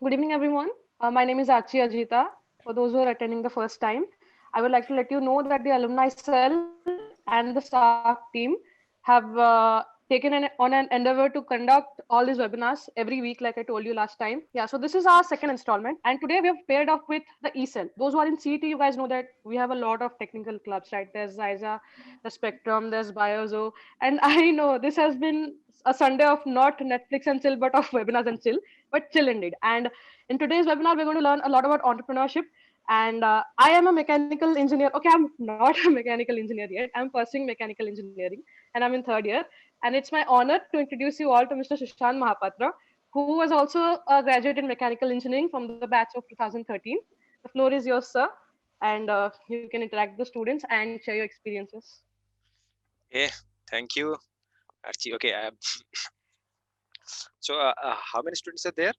Good evening, everyone. My name is Archie Ajita. For those who are attending the first time, I would like to let you know that the alumni cell and the staff team have taken on an endeavor to conduct all these webinars every week, like I told you last time. Yeah, so this is our second installment, and today we have paired up with the ECEL. Those who are in CET, you guys know that we have a lot of technical clubs, right? There's Zyza, the Spectrum, there's Biozo, and I know this has been a Sunday of not Netflix and chill, but of webinars and chill, but chill indeed. And in today's webinar, we're going to learn a lot about entrepreneurship. And I am a mechanical engineer. Okay, I'm not a mechanical engineer yet. I'm pursuing mechanical engineering, and I'm in third year. And it's my honor to introduce you all to Mr. Sushant Mahapatra, who was also a graduate in mechanical engineering from the batch of 2013. The floor is yours, sir, and you can interact with the students and share your experiences. Okay, thank you, Archie. Okay, so how many students are there?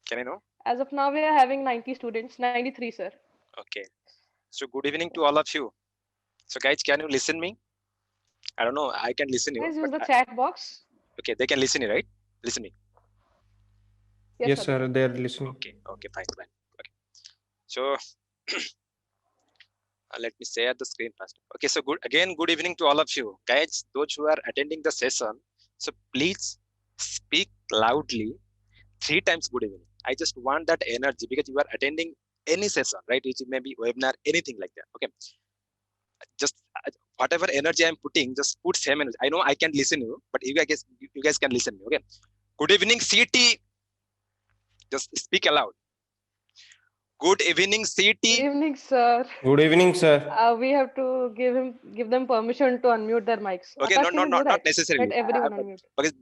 Can I know? As of now, we are having 90 students, 93, sir. Okay, so good evening to all of you. So guys, can you listen me? I don't know, I can listen you. Guys, use the chat box. Okay, they can listen you, right? Listen me. Yes, sir, they are listening. Okay, fine. Okay, so let me share the screen first. Okay, so good evening to all of you. Guys, those who are attending the session, so please speak loudly 3 times good evening. I just want that energy because you are attending any session, right? It may be webinar, anything like that. Okay, just whatever energy I'm putting, just put same energy. I know I can listen you, but you guys can listen me. Okay, good evening CT. Just speak aloud. Good evening CT. Good evening, sir. Good evening, sir. We have to give them permission to unmute their mics. Okay, Akash, not necessarily. Let everyone unmute. Because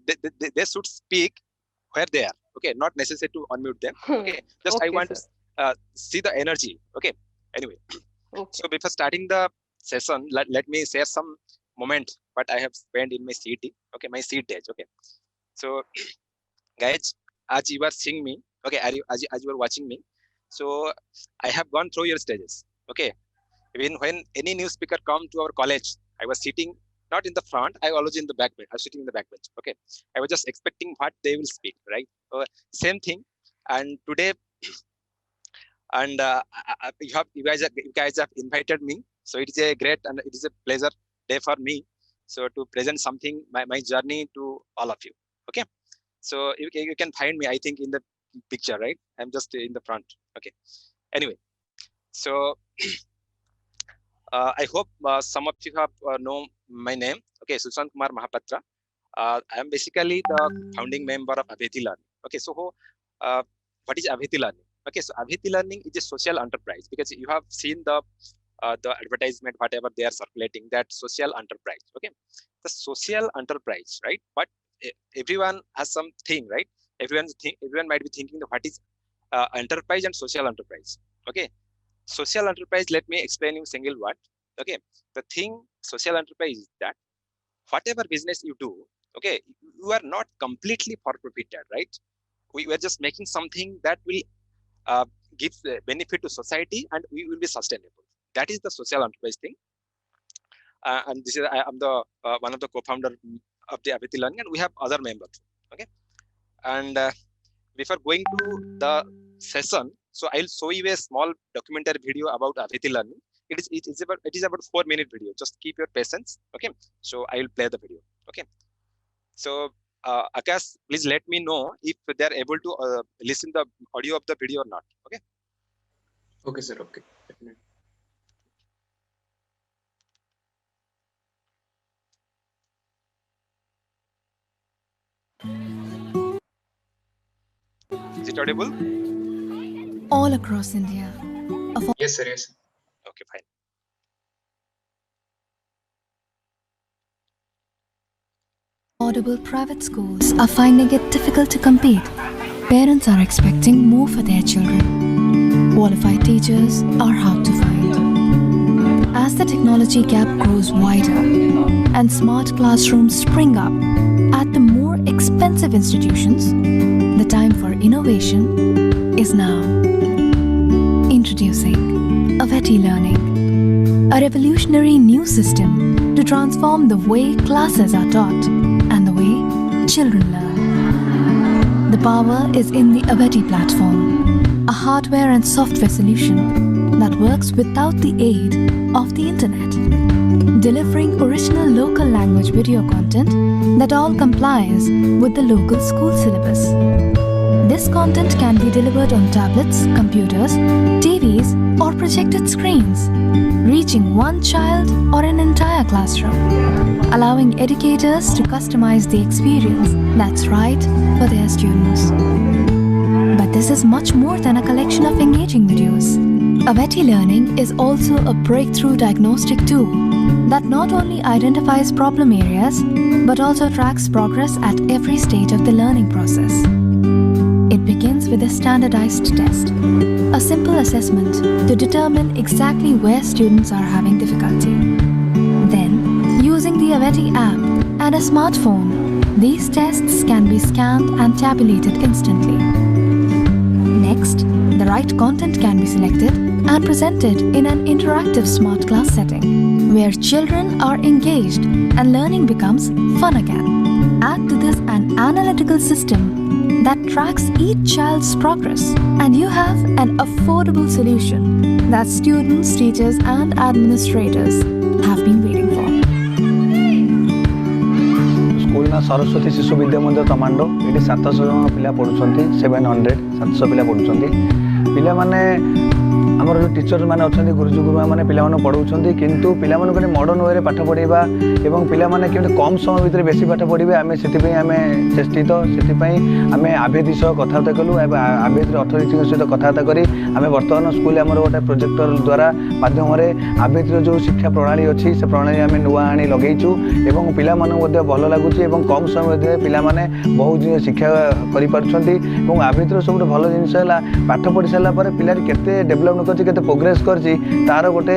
they should speak where they are. Okay, not necessary to unmute them. Okay, just Okay, I want sir. to see the energy. Okay, anyway. Okay. So before starting the session, let me share some moment what I have spent in my CET. Okay, my CET days. Okay, so guys, as you are seeing me, okay, as you are watching me, so I have gone through your stages. Okay, even when any new speaker come to our college, I was sitting not in the front, I always in the back bench. I was sitting in the back bench. Okay, I was just expecting what they will speak, right? Same thing. And today, and you guys have invited me, so it is a great and it is a pleasure day for me. So to present something, my journey to all of you. Okay, so you can find me, I think, in the picture, right? I'm just in the front. Okay, anyway, so I hope some of you have know my name. Okay, Sushant Kumar Mahapatra. I am basically the founding member of Abheti Learning. Okay, so what is Abheti Learning? Okay, so Abheti Learning is a social enterprise, because you have seen the advertisement, whatever they are circulating, that social enterprise. Okay, the social enterprise, right? But everyone has something, right? Everyone might be thinking that what is enterprise and social enterprise. Okay, social enterprise, let me explain you single word. Okay, the thing social enterprise is that whatever business you do, okay, you are not completely for profited, right? We are just making something that will give benefit to society, and we will be sustainable. That is the social enterprise thing. And this is I am the one of the co-founder of the Abheti Learning, and we have other members. Okay, and before going to the session, so I'll show you a small documentary video about Abheti Learning. It is about 4-minute video. Just keep your patience. Okay, so I will play the video. Okay, so Akash, please let me know if they are able to listen the audio of the video or not. Okay. Okay, sir. Okay. Definitely. Is it audible? All across India. Yes, sir. Yes. Okay, fine. Affordable private schools are finding it difficult to compete. Parents are expecting more for their children. Qualified teachers are hard to find. As the technology gap grows wider and smart classrooms spring up at the more expensive institutions, the time for innovation is now. Introducing Abheti Learning, a revolutionary new system to transform the way classes are taught and the way children learn. The power is in the Aveti platform, a hardware and software solution that works without the aid of the internet, delivering original local language video content that all complies with the local school syllabus. This content can be delivered on tablets, computers, TVs, or projected screens, reaching one child or an entire classroom, allowing educators to customize the experience that's right for their students. But this is much more than a collection of engaging videos. Aveti Learning is also a breakthrough diagnostic tool that not only identifies problem areas but also tracks progress at every stage of the learning process. It begins with a standardized test, a simple assessment to determine exactly where students are having difficulty. Then, using the Aveti app and a smartphone, these tests can be scanned and tabulated instantly. Next, the right content can be selected and presented in an interactive smart class setting, where children are engaged and learning becomes fun again. Add to this an analytical system that tracks each child's progress, and you have an affordable solution that students, teachers, and administrators have been waiting for. School ना सरस्वती शिशु विद्या मंदिर तमांडो ये 700 जन पिला पढ़ुंट 700 पिला पढ़ुंट पिला माने आमर जो टीचर मैंने अच्छा गुरुजी गुरुमा मैंने पिला पढ़ाऊँ किंतु पिला मॉडर्न वे पाठ पढ़ा एवं पिला माने कम समय भितर बेसी पाठ पढ़े आम से आम चेष्टित से आम आभेदी सह कथबार्ता कलु आभेदी अथॉरिटी सहित कथबार्ता करी आम बर्तमान स्कूल आमर गोटे प्रोजेक्टर द्वारा माध्यम आभेदी जो शिक्षा प्रणाली अच्छी से प्रणाली आम नुआ आनी लगेचु एवं पिला भल लगुच कम समय पिला माने बहुत जिन शिक्षा कर आभेदी सब भल जिन पाठ पढ़ी सारापर पिला केते डेभलप करछि केते प्रोग्रेस करछि तार गोटे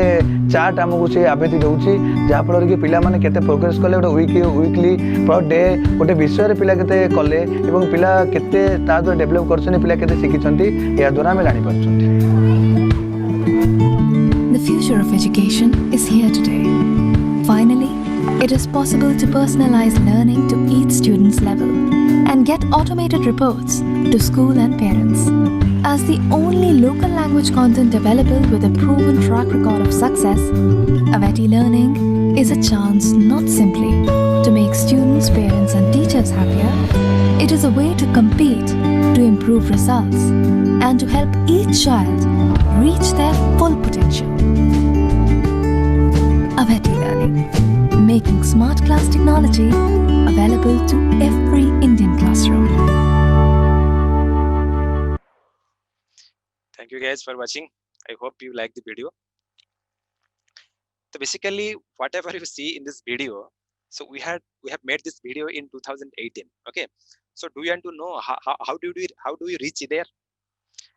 चार्ट आमको से आभेदी दउछि जहाँफल कि पिला माने केते प्रोग्रेस कले गोटे वीकली पर डे गोटे विषय पिला केते कले एवं पिला केते ता द्वारा डेभलप करछन पिला केते शिखिछन्ति या द्वारा हम जानि पाछन्ति. The future of education is here today. Finally, it is possible to personalize learning to each student's level and get automated reports to school and parents. As the only local language content available with a proven track record of success, Aveti Learning is a chance not simply to make students, parents and teachers happier. It is a way to compete, to improve results and to help each child reach their full potential. Aveti Learning, making smart class technology available to every Indian classroom. Thank you guys for watching. I hope you like the video. So basically, whatever you see in this video, so we have made this video in 2018. Okay. So do you want to know how do we reach there?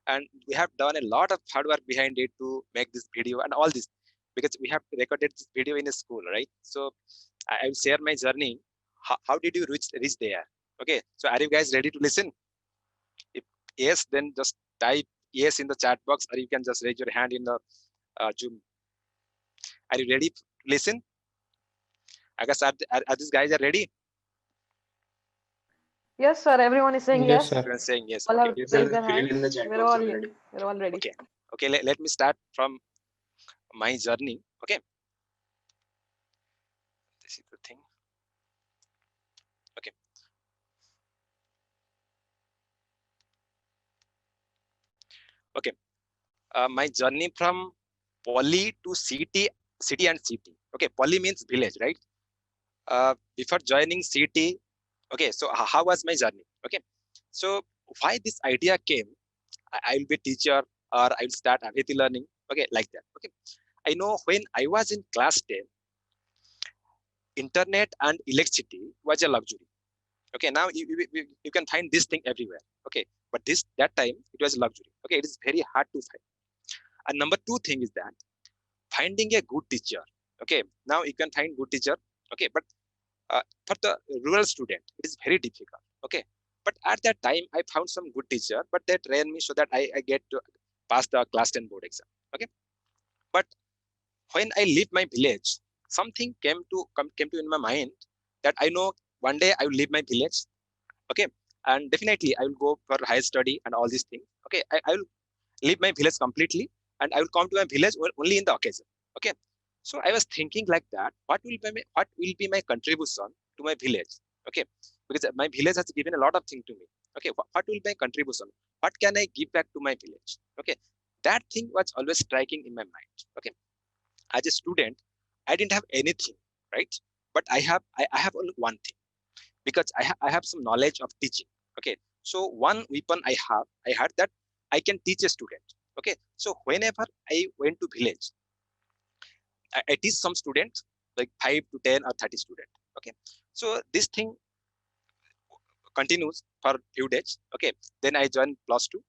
And we have done a lot of hard work behind it to make this video and all this, because we have recorded this video in a school, right? So I will share my journey. How did you reach there? Okay. So are you guys ready to listen? If yes, then just type yes in the chat box, or you can just raise your hand in the Zoom. Are you ready to listen? I guess are these guys are ready? Yes, sir. Everyone is saying Yes, yes. sir. Everyone's saying yes. All have Okay. raised their Fill it hands. in the chat We're box all already. ready. We're all ready. Okay. Okay. Let me start from my journey. Okay. This is the thing. Okay. Okay. My journey from Poly to city and city. Okay. Poly means village, right? Before joining city, okay. So how was my journey? Okay. So why this idea came? I will be teacher, or I will start Aveti Learning. Okay, like that. Okay. I know when I was in class 10, internet and electricity was a luxury. Okay, now you can find this thing everywhere. Okay, but that time it was luxury. Okay, it is very hard to find. And number two thing is that finding a good teacher. Okay, now you can find good teacher. Okay, but for the rural student, it is very difficult. Okay, but at that time I found some good teacher, but they trained me so that I get to pass the class 10 board exam. Okay, but when I leave my village, something came to in my mind that I know one day I will leave my village. Okay, and definitely I will go for higher study and all these things. Okay, I will leave my village completely, and I will come to my village only in the occasion. Okay, so I was thinking like that. What will be my contribution to my village? Okay, because my village has given a lot of things to me. Okay, what will be my contribution? What can I give back to my village? Okay, that thing was always striking in my mind. Okay, as a student, I didn't have anything, right? But I have only one thing, because I have some knowledge of teaching. Okay, so one weapon I had that I can teach a student. Okay, so whenever I went to village, I teach some students, like 5 to 10 or 30 students. Okay, so this thing continues for few days. Okay, then I joined +2,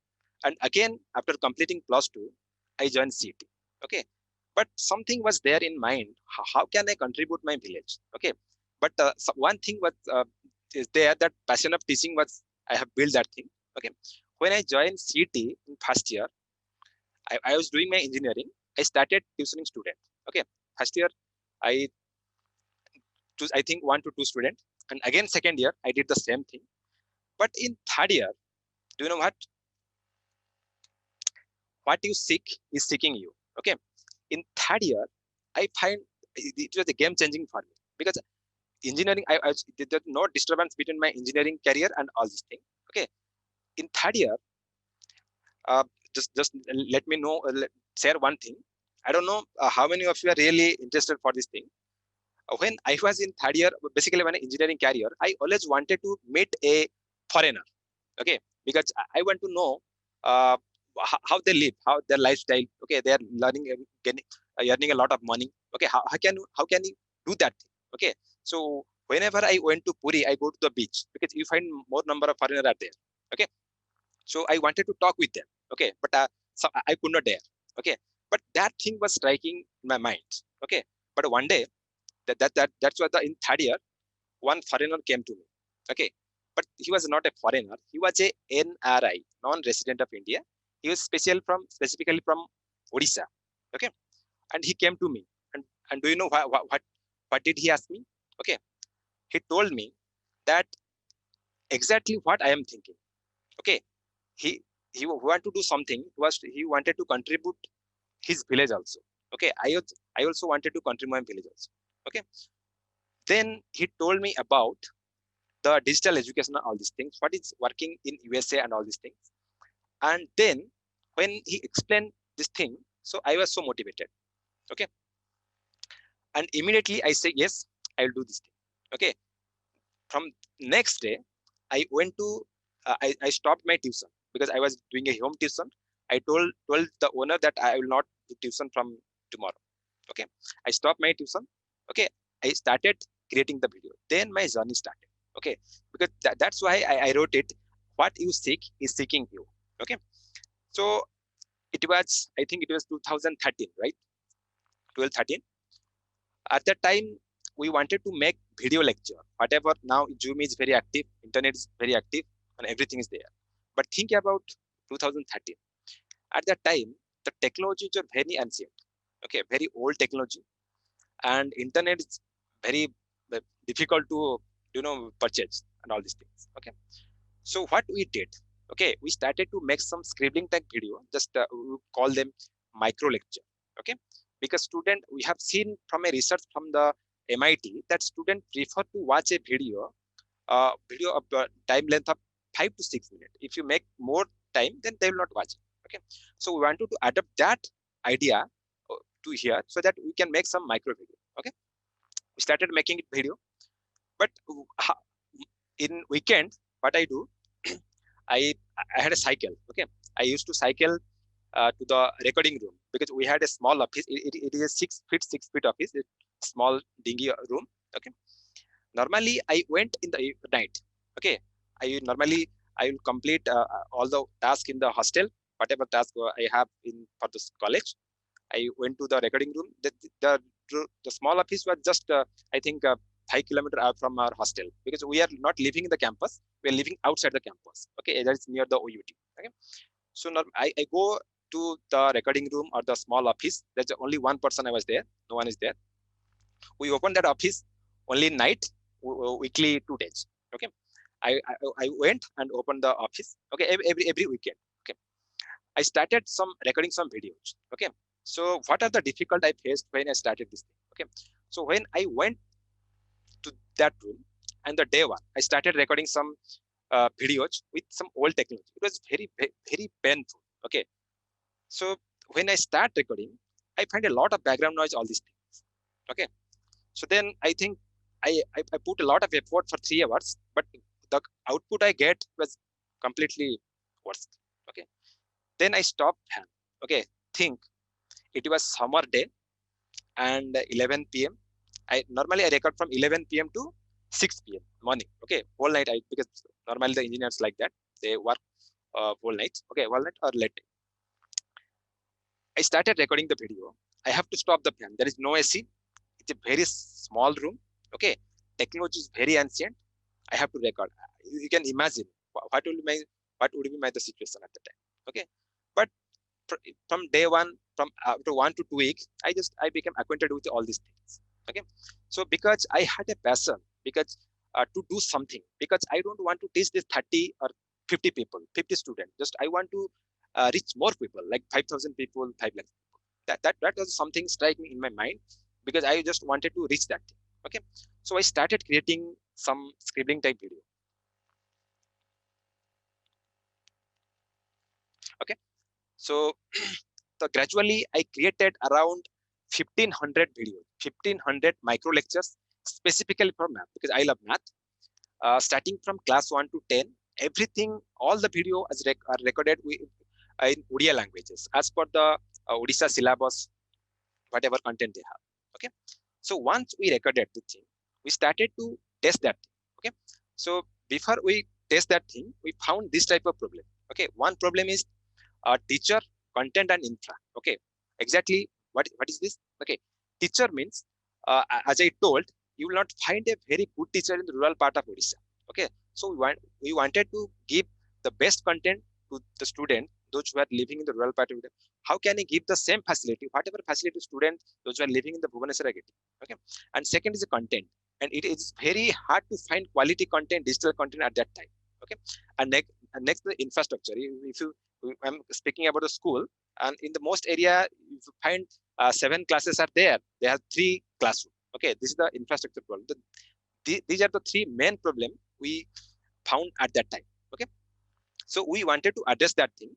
and again after completing +2, I joined CET. Okay, but something was there in mind. How can I contribute my village? Okay, but so one thing was is there, that passion of teaching was, I have built that thing. Okay, when I joined CET in first year, I was doing my engineering. I started tuitioning students. Okay, first year I think 1 to 2 students, and again second year I did the same thing. But in third year, do you know what you seek is seeking you? Okay, in third year I find it was a game changing for me, because engineering, there's no disturbance between my engineering career and all these things. Okay, in third year, just let me know, share one thing. I don't know how many of you are really interested for this thing. When I was in third year, basically when engineering career, I always wanted to meet a foreigner. Okay, because I want to know how they live, how their lifestyle. Okay, they are learning, earning a lot of money. Okay, how can you do that thing? Okay, so whenever I went to Puri, I go to the beach, because you find more number of foreigners are there. Okay, so I wanted to talk with them. Okay, but so I could not dare. Okay, but that thing was striking my mind. Okay, but one day, that's what in third year, one foreigner came to me. Okay, but he was not a foreigner. He was a NRI, non-resident of India. He was specifically from Odisha. Okay, and he came to me, and do you know what did he ask me? Okay, he told me that exactly what I am thinking. Okay, he wanted to do something. He wanted to contribute his village also. Okay, I also wanted to contribute my village also. Okay, then he told me about the digital education and all these things, what is working in USA and all these things. And then when he explained this thing, so I was so motivated. Okay, and immediately I say, yes, I will do this thing. Okay, from next day, I went to I stopped my tuition, because I was doing a home tuition. I told the owner that I will not do tuition from tomorrow. Okay, I stopped my tuition. Okay, I started creating the video. Then my journey started. Okay, because that's why I wrote it. What you seek is seeking you. Okay, so it was, I think it was 2013, right? 12-13. At that time, we wanted to make video lecture. Whatever, now Zoom is very active, internet is very active, and everything is there. But think about 2013. At that time, the technologies are very ancient. Okay, very old technology, and internet is very difficult to purchase and all these things. Okay, so what we did, okay, we started to make some scribbling type video. Just we call them micro lecture. Okay, because student, we have seen from a research from the MIT that students prefer to watch a video of time length of 5 to 6 minutes. If you make more time, then they will not watch it. Okay, so we wanted to adapt that idea to here, so that we can make some micro video. Okay, we started making it video, but in weekend, what I do, I had a cycle. Okay, I used to cycle to the recording room, because we had a small office. It is a 6 feet office, a small dingy room. Okay, normally I went in the night. Okay, I will complete all the tasks in the hostel, whatever task I have for this college. I went to the recording room. The small office was just I think 5 kilometers out from our hostel, because we are not living in the campus. We are living outside the campus. Okay, that is near the OUT. Okay, so now I go to the recording room or the small office. There's only one person I was there. No one is there. We open that office only night, weekly 2 days. Okay, I went and opened the office. Okay, every weekend. Okay, I started recording some videos. Okay, so what are the difficult I faced when I started this thing? Okay, so when I went to that room and the day one, I started recording some videos with some old technology. It was very painful. Okay, so when I start recording, I find a lot of background noise, all these things. Okay, so then I think I put a lot of effort for 3 hours, but the output I get was completely worse. Okay, then I stopped. Okay, think it was summer day and 11 p.m. I normally record from 11 p.m. to 6 p.m. morning. Okay, whole night because normally the engineers like that, they work whole nights. Okay, whole night or late. I started recording the video. I have to stop the fan. There is no AC. It's a very small room. Okay, technology is very ancient. I have to record. You can imagine what would be the situation at the time. Okay, but from day one, from after 1 to 2 weeks, I became acquainted with all these things. Okay, so because I had a passion, because to do something, because I don't want to teach this 30 or 50 people, 50 students. Just I want to reach more people, like 5,000 people, 5 lakh people. That was something striking in my mind, because I just wanted to reach that thing. Okay, so I started creating some scribbling type video. Okay, so gradually I created around 1,500 videos, 1,500 micro lectures specifically for math, because I love math. Starting from class 1 to 10, everything, all the video are recorded in Odia languages as per the Odisha syllabus, whatever content they have. Okay, so once we recorded the thing, we started to test that thing. Okay, so before we test that thing, we found this type of problem. Okay, one problem is teacher, content, and infra. Okay, exactly what is this? Okay, teacher means as I told, you will not find a very good teacher in the rural part of Odisha. Okay, so we wanted to give the best content to the student, those who are living in the rural part of Odisha. How can I give the same facility, whatever facility students those who are living in the Bhubaneswar are getting? Okay, and second is the content, and it is very hard to find quality content, digital content at that time. Okay, and next the infrastructure. If you I'm speaking about the school, and in the most area you find 7 classes are there. They have 3 classrooms. Okay, this is the infrastructure problem. These are the 3 main problems we found at that time. Okay, so we wanted to address that thing.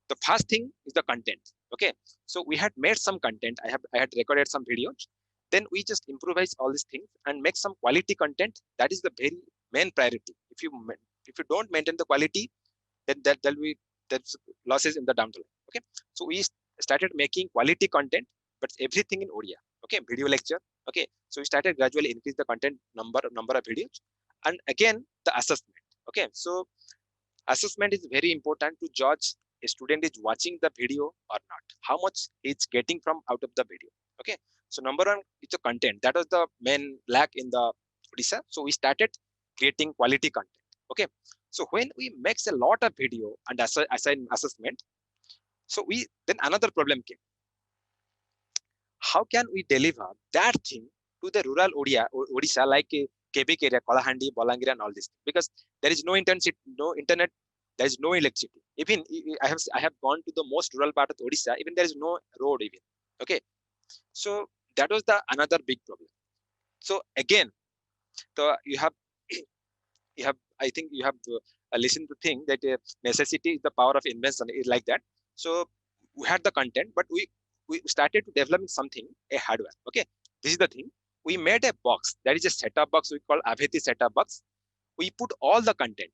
The first thing is the content. Okay, so we had made some content. I had recorded some videos. Then we just improvise all these things and make some quality content. That is the very main priority. If you don't maintain the quality, then there's losses in the down the line. Okay, so we started making quality content, but everything in Odia. Okay, video lecture. Okay, so we started gradually increase the content number of videos, and again the assessment. Okay, so assessment is very important to judge a student is watching the video or not, how much it's getting from out of the video. Okay, so number one is the content. That was the main lack in the Odisha. So we started creating quality content. Okay, so when we makes a lot of video and assign assessment, so then another problem came. How can we deliver that thing to the rural Odisha, like Quebec area, Kalahandi, Balangir, and all this? Because there is no internet, there is no electricity. Even I have gone to the most rural part of Odisha, even there is no road even. Okay, so that was the another big problem. So again, so you have I think you have listened to think that necessity is the power of invention, is like that. So we had the content, but we started to develop something, a hardware. Okay, this is the thing. We made a box, that is a setup box we call Abheti setup box. We put all the content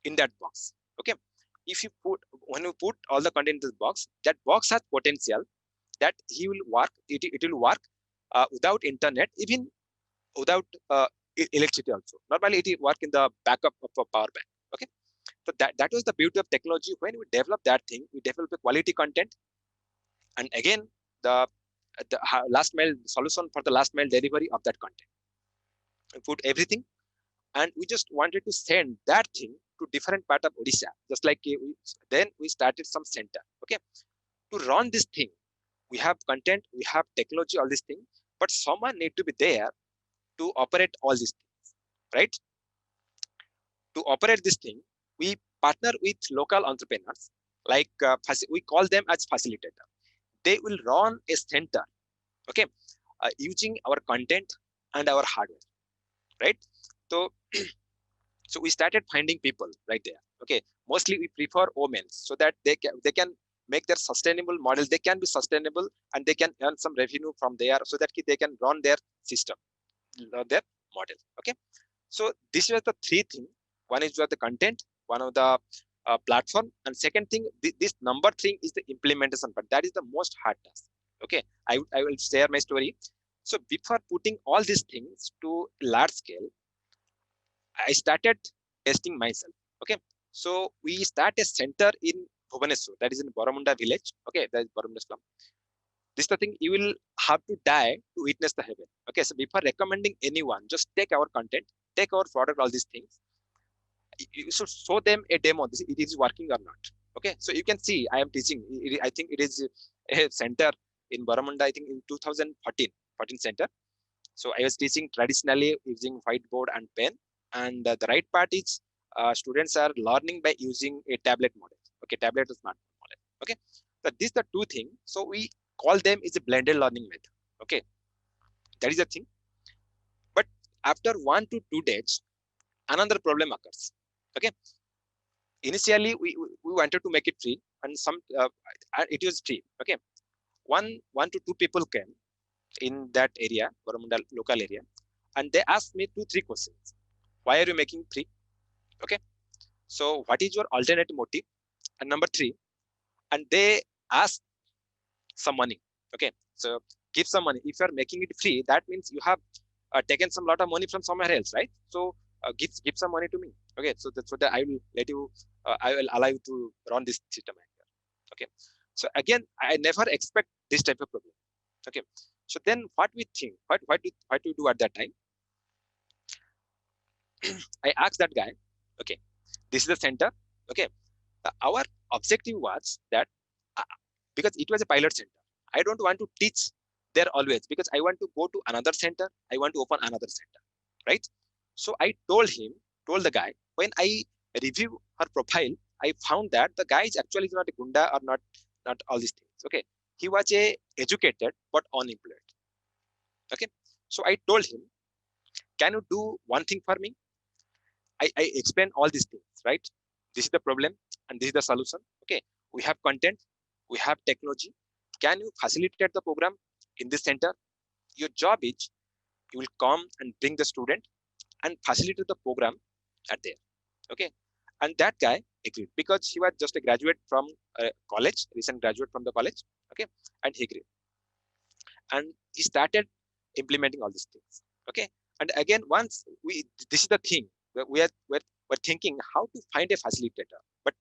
in that box. Okay, when you put all the content in this box, that box has potential that he will work. It will work without internet, even without electricity also. Normally it will work in the backup of a power bank. Okay, so that was the beauty of technology. When we develop that thing, we develop a quality content, and again the last mile solution for the last mile delivery of that content. We put everything, and we just wanted to send that thing to different part of Odisha. Just like then we started some center. Okay, to run this thing, we have content, we have technology, all these things, but someone need to be there to operate all these things, right? to operate this thing, we partner with local entrepreneurs, like we call them as facilitator. They will run a center, okay, using our content and our hardware, right? So, so we started finding people right there. Okay, mostly we prefer women so that they can make their sustainable model. They can be sustainable and they can earn some revenue from there, so that they can run their system, their model. Okay, so this was the three things. One is the content, one of the platform, and second thing, this number thing is the implementation, but that is the most hard task. Okay, I will share my story. So before putting all these things to large scale, I started testing myself. Okay, so we start a center in Bhubaneswar, that is in Boromunda village. Okay, that is Boromunda slum. This is the thing, you will have to die to witness the heaven. Okay, so before recommending anyone, just take our content, take our product, all these things. You should show them a demo. It is working or not. Okay, so you can see I am teaching. I think it is a center in Boromunda. I think in 2014 center. So I was teaching traditionally using whiteboard and pen. And the right part is students are learning by using a tablet model. Okay, tablet or smartphone model. Okay, so these are the two things. So we call them is a blended learning method. Okay, that is the thing. But after 1 to 2 days, another problem occurs. Okay, initially we wanted to make it free, and it was free. Okay, one to two people came in that area, Boromunda local area, and they asked me 2-3 questions. Why are you making free? Okay, so what is your alternate motive? And number 3, and they ask some money. Okay, so give some money. If you are making it free, that means you have taken some lot of money from somewhere else, right? So give some money to me. Okay, so that's what I will let you. I will allow you to run this system. Okay, so again, I never expect this type of problem. Okay, so then what we think, what do you do at that time? I asked that guy, okay, this is the center. Okay, our objective was that because it was a pilot center, I don't want to teach there always, because I want to go to another center. I want to open another center, right? So I told the guy, when I review her profile, I found that the guy is actually not a gunda or not all these things. Okay, he was a educated but unemployed. Okay, so I told him, can you do one thing for me? I explained all these things, right? This is the problem and this is the solution. Okay, we have content, we have technology. Can you facilitate the program in this center? Your job is, you will come and bring the student and facilitate the program at there. Okay, and that guy agreed, because he was just a graduate from college, recent graduate from the college. Okay, and he agreed, and he started implementing all these things. Okay, and again, once this is the thing, we're thinking how to find a facilitator, but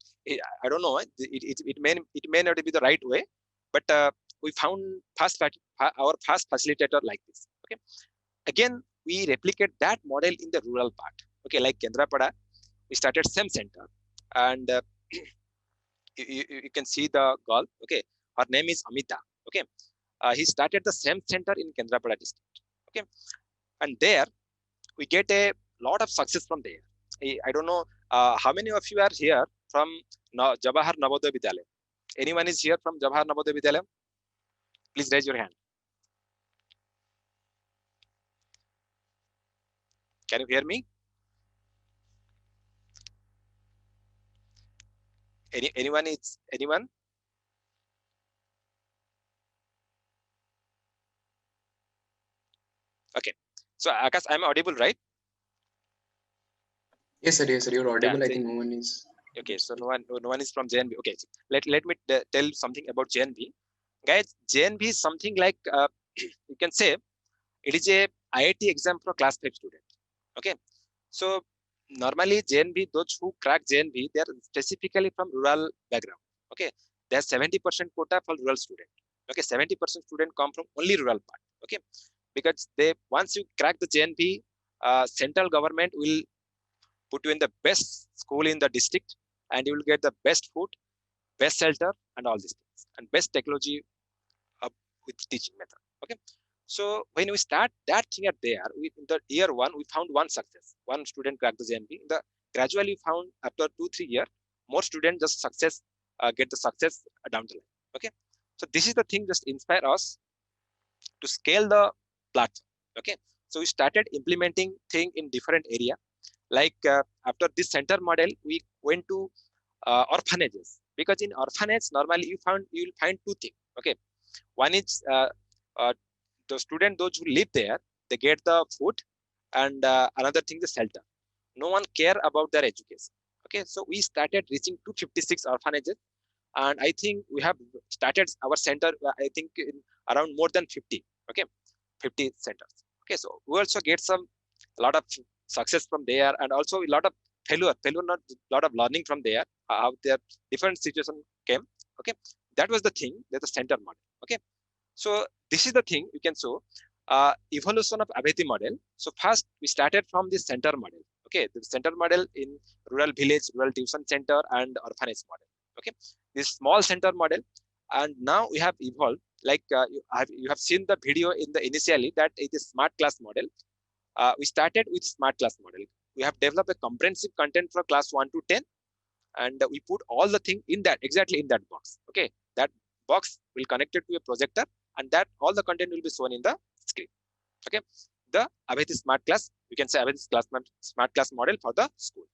I don't know, it may not be the right way, but we found our first facilitator like this. Okay, again, we replicate that model in the rural part. Okay, like Kendrapada, we started same center, and you can see the girl. Okay, her name is Amita. Okay, he started the same center in Kendrapada district. Okay, and there we get a lot of success from there. I don't know how many of you are here from Jawahar Navodaya Vidyalaya. Anyone is here from Jawahar Navodaya Vidyalaya? Please raise your hand. Can you hear me? Anyone? Okay, so Akash, I'm audible, right? Yes, sir. You're audible. Yeah, I think no one is. Okay, so no one is from JNV. Okay, so let me tell something about JNV. Guys, JNV is something like you can say it is a IIT exam for class 5 student. Okay, so normally JNV, those who crack JNV, they are specifically from rural background. Okay, there's 70% quota for rural student. Okay, 70% student come from only rural part. Okay, because once you crack the JNV, central government will put you in the best school in the district, and you will get the best food, best shelter, and all these things, and best technology with teaching method. Okay, so when we start that thing at there, in the year 1, we found one success. One student cracked the JNV. In the gradually found after 2-3 years, more students just get the success down the line. Okay, so this is the thing just inspire us to scale the platform. Okay, so we started implementing thing in different area. Like after this center model, we went to orphanages, because in orphanage normally you will find two things. Okay, one is the student, those who live there, they get the food, and another thing, the shelter. No one care about their education. Okay, so we started reaching 256 orphanages, and I think we have started our center, I think in around more than 50. Okay, 50 centers. Okay, so we also get a lot of success from there, and also a lot of failure, not a lot of learning from there, how their different situation came. Okay, that was the thing, that the center model. Okay, so this is the thing you can show evolution of Abheti model. So first we started from the center model. Okay, the center model in rural village, rural tuition center, and orphanage model. Okay, this small center model, and now we have evolved. Like you have seen the video in the initially that it is smart class model. We started with smart class model. We have developed a comprehensive content for class 1 to 10, and we put all the thing in that, exactly in that box. Okay, that box will connect it to a projector, and that all the content will be shown in the screen. Okay, the Abheti smart class, you can say Abheti smart class model for the school.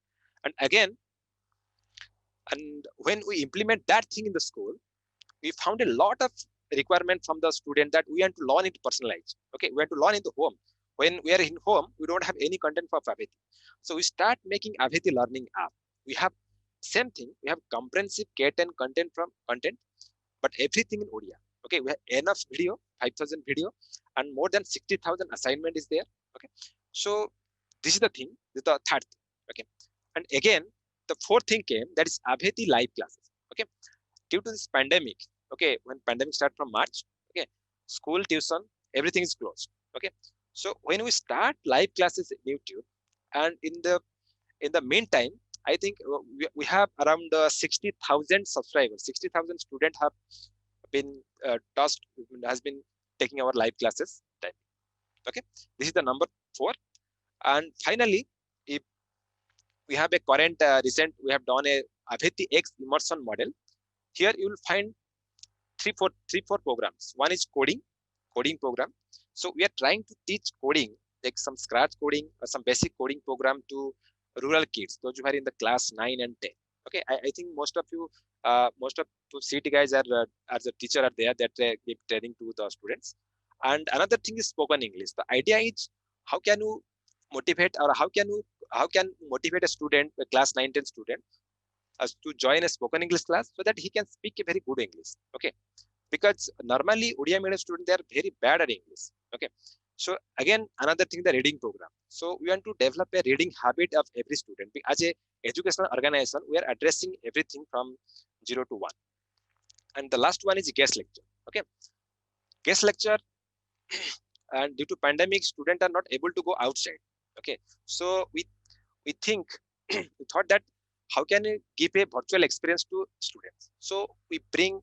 And again, and when we implement that thing in the school, we found a lot of requirement from the student that we want to learn it personalized. Okay, we want to learn in the home. When we are in home, we don't have any content for Abheti. So we start making Abheti learning app. We have same thing. We have comprehensive K10 content from content, but everything in Odia. Okay, we have enough video, 5,000 video, and more than 60,000 assignment is there. Okay, so this is the thing. This is the third thing. Okay, and again, the fourth thing came, that is Abheti live classes. Okay, due to this pandemic. Okay, when pandemic started from March. Okay, school, tuition, everything is closed. Okay, so when we start live classes in YouTube, and in the meantime, I think we have around 60,000 subscribers. 60,000 students have been has been taking our live classes time. Okay, this is the number 4. And finally, if we have a current recent, we have done a Abheti X immersion model. Here you will find three, four programs. One is coding program. So we are trying to teach coding, like some scratch coding or some basic coding program to rural kids, those who are in the class 9 and 10. Okay, I think most of you, most of the CT guys are as a teacher are there that give training to the students. And another thing is spoken English. The idea is how can you motivate, or how can motivate a student, a class 9, 10 student, as to join a spoken English class so that he can speak a very good English. Okay, because normally Odia medium students, they are very bad at English. Okay, so again, another thing, the reading program. So we want to develop a reading habit of every student. As a educational organization, we are addressing everything from 0 to 1. And the last one is guest lecture. Okay, guest lecture, and due to pandemic, students are not able to go outside. Okay, so we think we thought that how can we give a virtual experience to students? So we bring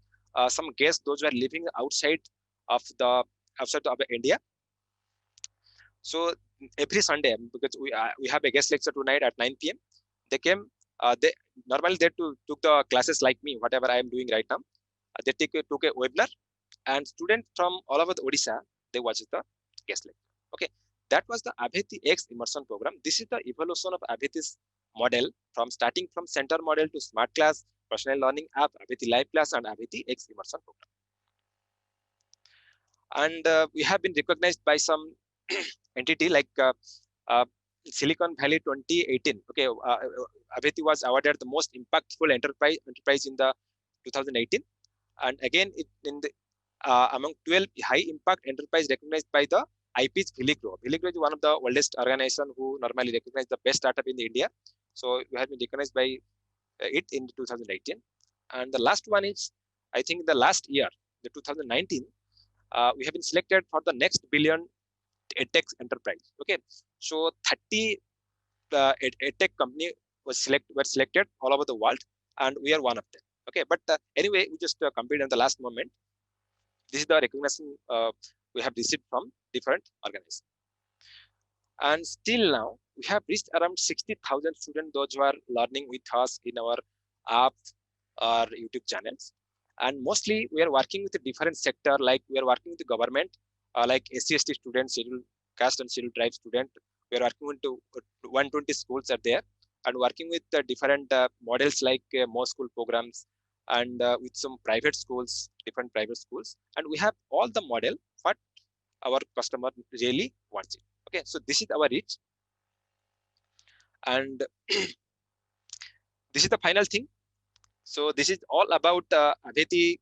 some guests, those who are living outside of India. So every Sunday, because we have a guest lecture tonight at 9 p.m. They came. They normally took the classes like me, whatever I am doing right now. They took a webinar, and students from all over the Odisha, they watched the guest lecture. Okay, that was the Abheti X immersion program. This is the evolution of Abheti's model, from starting from center model to smart class, personal learning app, Abheti live class, and Abheti X immersion program. And we have been recognized by some entity like Silicon Valley 2018. Okay, Abheti was awarded the most impactful enterprise in the 2018, and again in the among 12 high impact enterprise recognized by the IP's Villigro. Villigro is one of the oldest organization who normally recognize the best startup in India. So we have been recognized by it in 2018. And the last one is, I think the last year, the 2019, we have been selected for the next billion edtech enterprise. Okay, so 30 edtech company were selected all over the world, and we are one of them. Okay, but anyway, we just competed in the last moment. This is the recognition we have received from different organizations. And still now, we have reached around 60,000 students, those who are learning with us in our app or YouTube channels. And mostly we are working with a different sector, like we are working with the government, like SC/ST students, scheduled caste and scheduled tribe student. We are working with 120 schools are there, and working with different models like more school programs, and with some private schools, different private schools. And we have all the model what our customer really wants it. Okay, so this is our reach. And this is the final thing. So this is all about Abheti,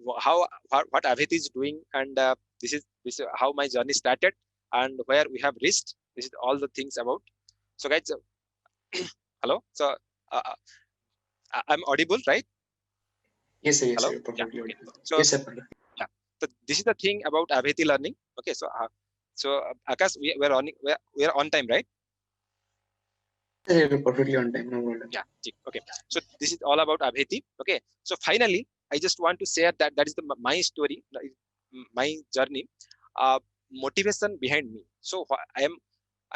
what Abheti is doing, and this is how my journey started and where we have reached. This is all the things about. So guys, hello. So I'm audible, right? Yes, sir. Yes, Hello? sir. You're perfectly Yeah, okay. audible. So Yes, sir. Pandit. so this is the thing about Abheti learning. Okay, so Akash, we're on time, right? Sir, you're perfectly on time. No problem. Yeah. Okay. So this is all about Abheti. Okay. So finally, I just want to share that is my story, my journey, motivation behind me. So I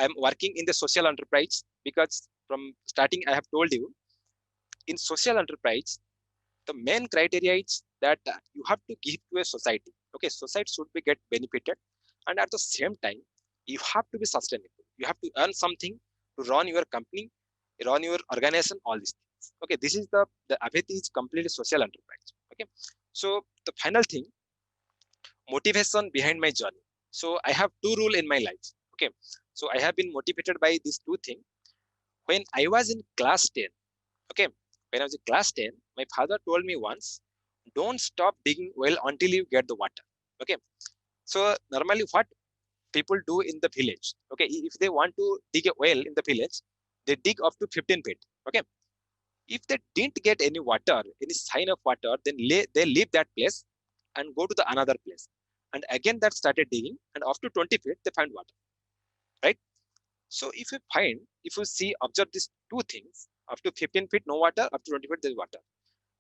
am working in the social enterprise, because from starting I have told you, in social enterprise, the main criteria is that you have to give to a society. Okay, society should be get benefited, and at the same time, you have to be sustainable. You have to earn something to run your company, run your organization, all these things. Okay, this is the Abheti is completely social enterprise. Okay, so the final thing, motivation behind my journey. So I have two rules in my life. Okay, so I have been motivated by these two things. When I was in class 10, okay, when I was in class 10, my father told me once, don't stop digging well until you get the water. Okay, so normally what people do in the village, okay, if they want to dig a well in the village, they dig up to 15 feet. Okay, if they didn't get any water, any sign of water, then they leave that place and go to the another place, and again that started digging, and after 20 feet they find water, right? So if you see, observe these two things, up to 15 feet no water, up to 20 feet there's water.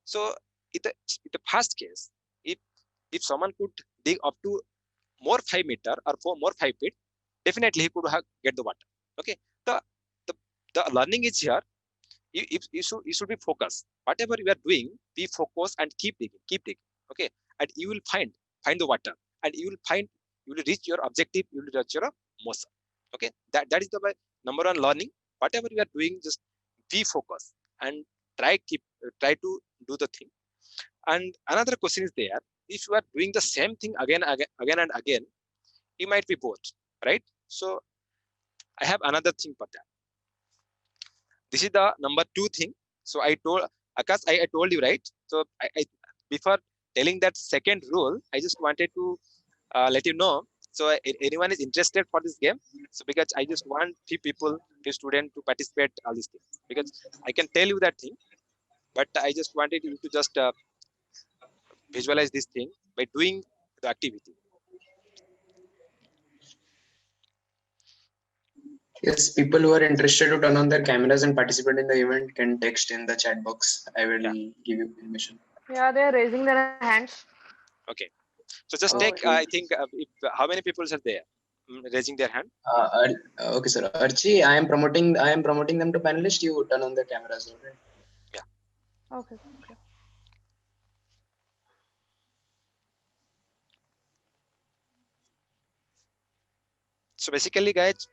So in the first case, if someone could dig up to more 5 meter or more 5 feet, definitely he could get the water. Okay, the the learning is here. You should be focused. Whatever you are doing, be focused and keep digging. Okay, and you will find the water, and you will reach your objective. You will reach your motion. Okay, that is the number one learning. Whatever you are doing, just be focused and try to do the thing. And another question is there: if you are doing the same thing again and again, you might be bored, right? So I have another thing for that. This is the number two thing. So I told Akash, I told you, right? So I before telling that second rule, I just wanted to let you know. So anyone is interested for this game? So because I just want few people, few students to participate all these things, because I can tell you that thing, but I just wanted you to just visualize this thing by doing the activity. Yes, people who are interested to turn on their cameras and participate in the event can text in the chat box. I will give you permission. Yeah, they are raising their hands. Okay. So just Oh, take, yeah. I think, how many people are there raising their hand? Okay, sir. Archie, I am promoting them to panelists. You turn on their cameras, okay? Okay. So basically, guys,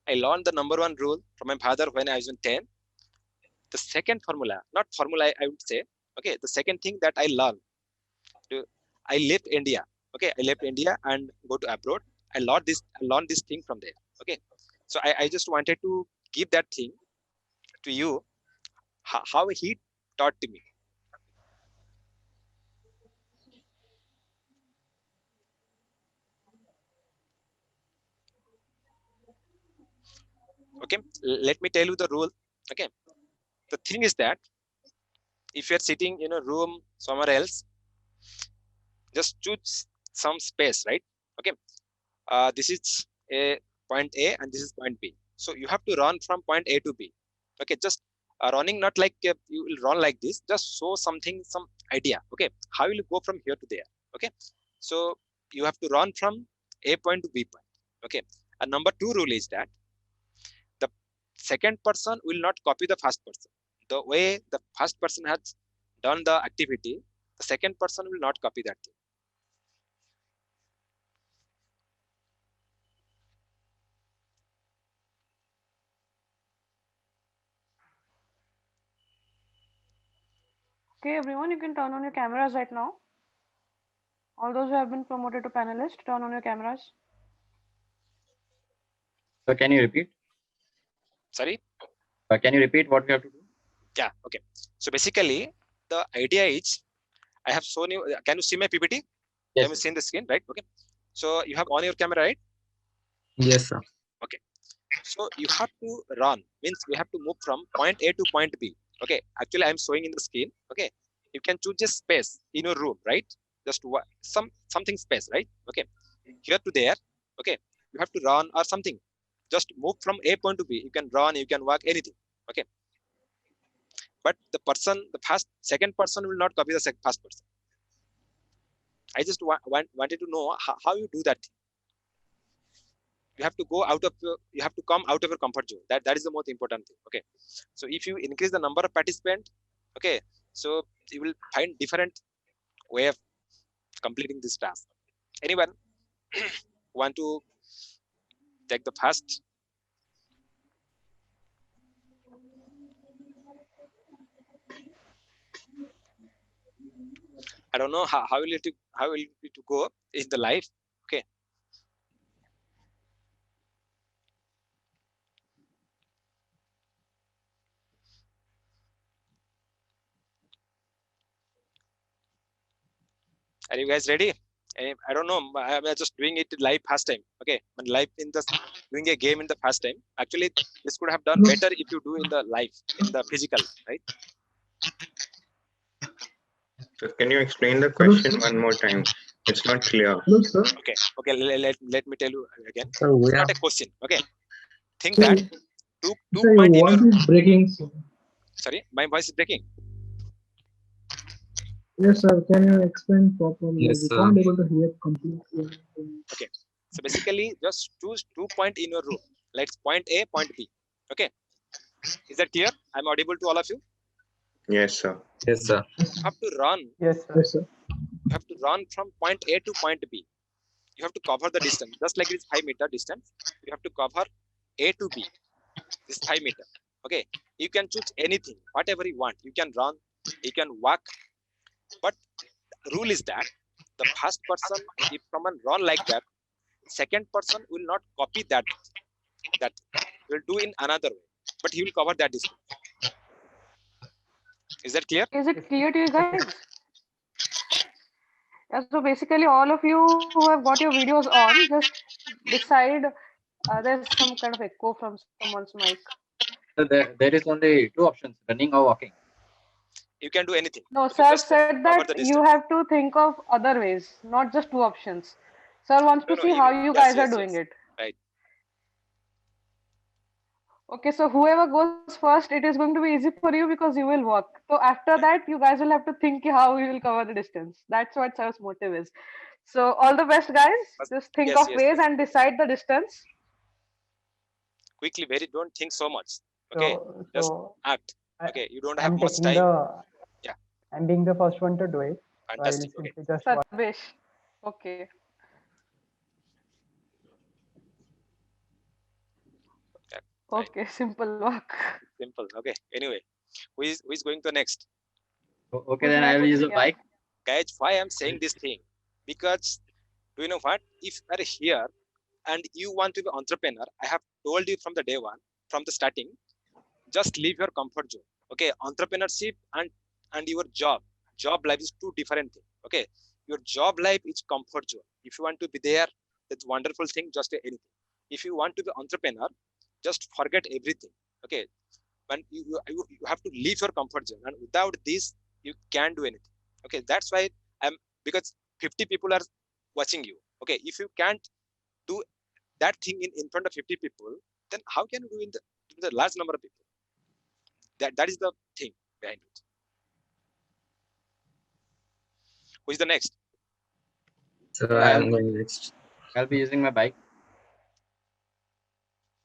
I learned the number one rule from my father when I was in 10. The second formula, not formula, I would say, okay, the second thing that I learned, I left India. Okay, I left India and go to abroad. I learned this thing from there. Okay, so I just wanted to give that thing to you, how he taught to me. Okay, let me tell you the rule. Okay, the thing is that if you're sitting in a room somewhere else, just choose some space, right? Okay, this is a point A and this is point B. So you have to run from point A to B. Okay, just running not like you will run like this. Just show something, some idea. Okay, how will you go from here to there? Okay, so you have to run from A point to B point. Okay, and number two rule is that second person will not copy the first person. The way the first person has done the activity, the second person will not copy that thing. Okay, everyone, you can turn on your cameras right now. All those who have been promoted to panelist, turn on your cameras. So can you repeat? Sorry? Can you repeat what we have to do? Yeah, okay. So basically, the idea is, I have shown you, can you see my PPT? Yes. Can you see the screen, right? Okay. So you have on your camera, right? Yes, sir. So you have to run, means we have to move from point A to point B. Okay, actually I'm showing in the screen. Okay, you can choose a space in your room, right? Just something space, right? Okay, here to there. Okay, you have to run or something. Just move from A point to B. You can run, you can walk, anything. Okay, but the second person will not copy the first person. I just wanted to know how you do that. You have to go out of you have to come out of your comfort zone. That is the most important thing. Okay, so if you increase the number of participants, okay, so you will find different way of completing this task. Anyone want to take the first? I don't know how will it to go in the life. Okay, are you guys ready? I don't know. I'm just doing it live first time. Okay, and live in the doing a game in the first time. Actually, this could have done better if you do in the live, in the physical, right? So can you explain the question one more time? It's not clear. Okay. Let me tell you again. It's not a question. Okay. Think that two point in your breaking. sorry, my voice is breaking. Yes, sir. Can you explain properly? Yes, We sir. can't able to hear completely. Okay. So basically, just choose 2 points in your room. Let's point A, point B. Okay. Is that clear? I'm audible to all of you. Yes, sir. Yes, sir. You have to run. Yes, sir. Yes, sir. You have to run from point A to point B. You have to cover the distance. Just like it is 5-meter distance, you have to cover A to B. This is 5 meters. Okay. You can choose anything, whatever you want. You can run, you can walk. But rule is that the first person, if someone run like that, second person will not copy that. That will do in another way, but he will cover that distance. Is that clear? Is it clear to you guys? Yeah, so basically all of you who have got your videos on, just decide. There's some kind of echo from someone's mic. So there is only 2 options: running or walking. You can do anything. No, Okay, sir just said cover that the you distance. have to think of other ways, not just 2 options. Sir wants to No, see how you guys are yes, doing it. Right. Okay, so whoever goes first, it is going to be easy for you because you will walk. So after that, you guys will have to think how you will cover the distance. That's what sir's motive is. So all the best, guys. Just think Yes, of ways and decide the distance. Quickly, don't think so much. Okay, just act. Okay, you don't have I'm much taking time. the. I'm being the first one to do it. Fantastic. So Okay. just watch. Sarvesh. Okay. Okay, simple walk. Simple. Okay. Anyway, who is going to next? Okay, then I will use a bike. Guys, why I'm saying this thing? Because do you know what? If you are here and you want to be entrepreneur, I have told you from the day one, from the starting, just leave your comfort zone. Okay, entrepreneurship and your job life is 2 different things. Okay, your job life is comfort zone. If you want to be there, that's wonderful thing. Just do anything. If you want to be entrepreneur, just forget everything. Okay, when you have to leave your comfort zone, and without this, you can't do anything. Okay, that's why because 50 people are watching you. Okay, if you can't do that thing in front of 50 people, then how can you do in the large number of people? That is the thing behind it. Who is the next? So I am going next. I'll be using my bike.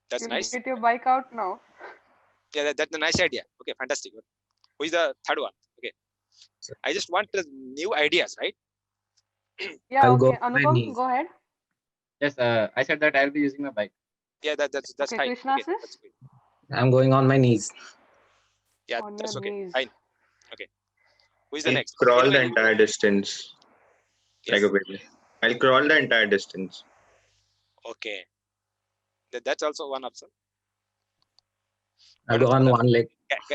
That's You'll nice. get your bike out now. Yeah, that's a nice idea. Okay, fantastic. Who is the third one? Okay, I just want new ideas, right? Yeah, I'll go okay. on my Anupam, knees. go ahead. Yes, I said that I'll be using my bike. Yeah, that's Okay, fine. Krishna Okay, sis, that's good. I'm going on my knees. Yeah, on that's your okay. knees. Fine. Okay. Who is the I'll next? crawl the Anyone? entire distance like Yes. a baby. I'll crawl the entire distance. Okay. That's also one option. I'll go on one leg.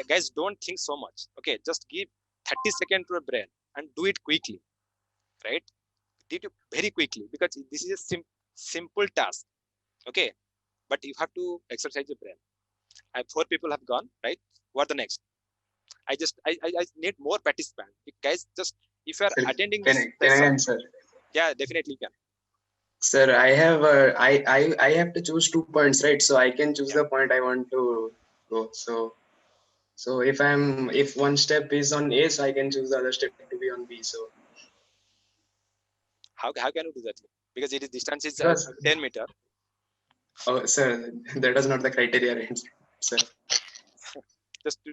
Guys, don't think so much. Okay, just give 30 seconds to your brain and do it quickly, right? Did it very quickly because this is a simple task. Okay, but you have to exercise your brain. 4 people have gone, right? What the next? I need more participants. Guys, just if you are Sir, attending can this I session, answer? yeah, definitely you can. Sir, I have I have to choose 2 points, right? So I can choose Yeah. the point I want to go. So if one step is on A, so I can choose the other step to be on B. So How can you do that? Because it is distance is because 10 meter. oh sir, that is not the criteria, right, sir? Just to,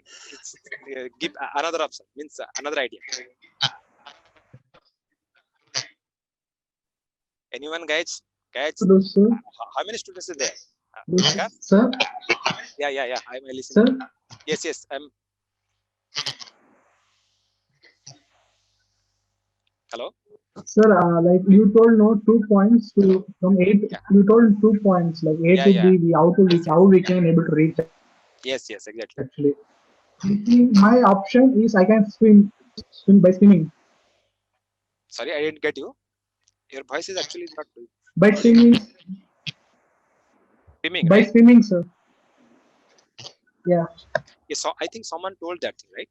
give another option, means another idea. Anyone, guys? Hello, sir. How many students are there? Yes, Akash? sir. Yeah. I'm listening. Sir. Yes. Hello. Sir, like you told no 2 points to from 8. Yeah. You told 2 points like A to Yeah. B, how we can able to reach Yes, exactly. actually. My option is I can swim by swimming. Sorry, I didn't get you. Your voice is actually not By audible. swimming, Right? swimming, sir. Yeah. Yes, so I think someone told that thing, right?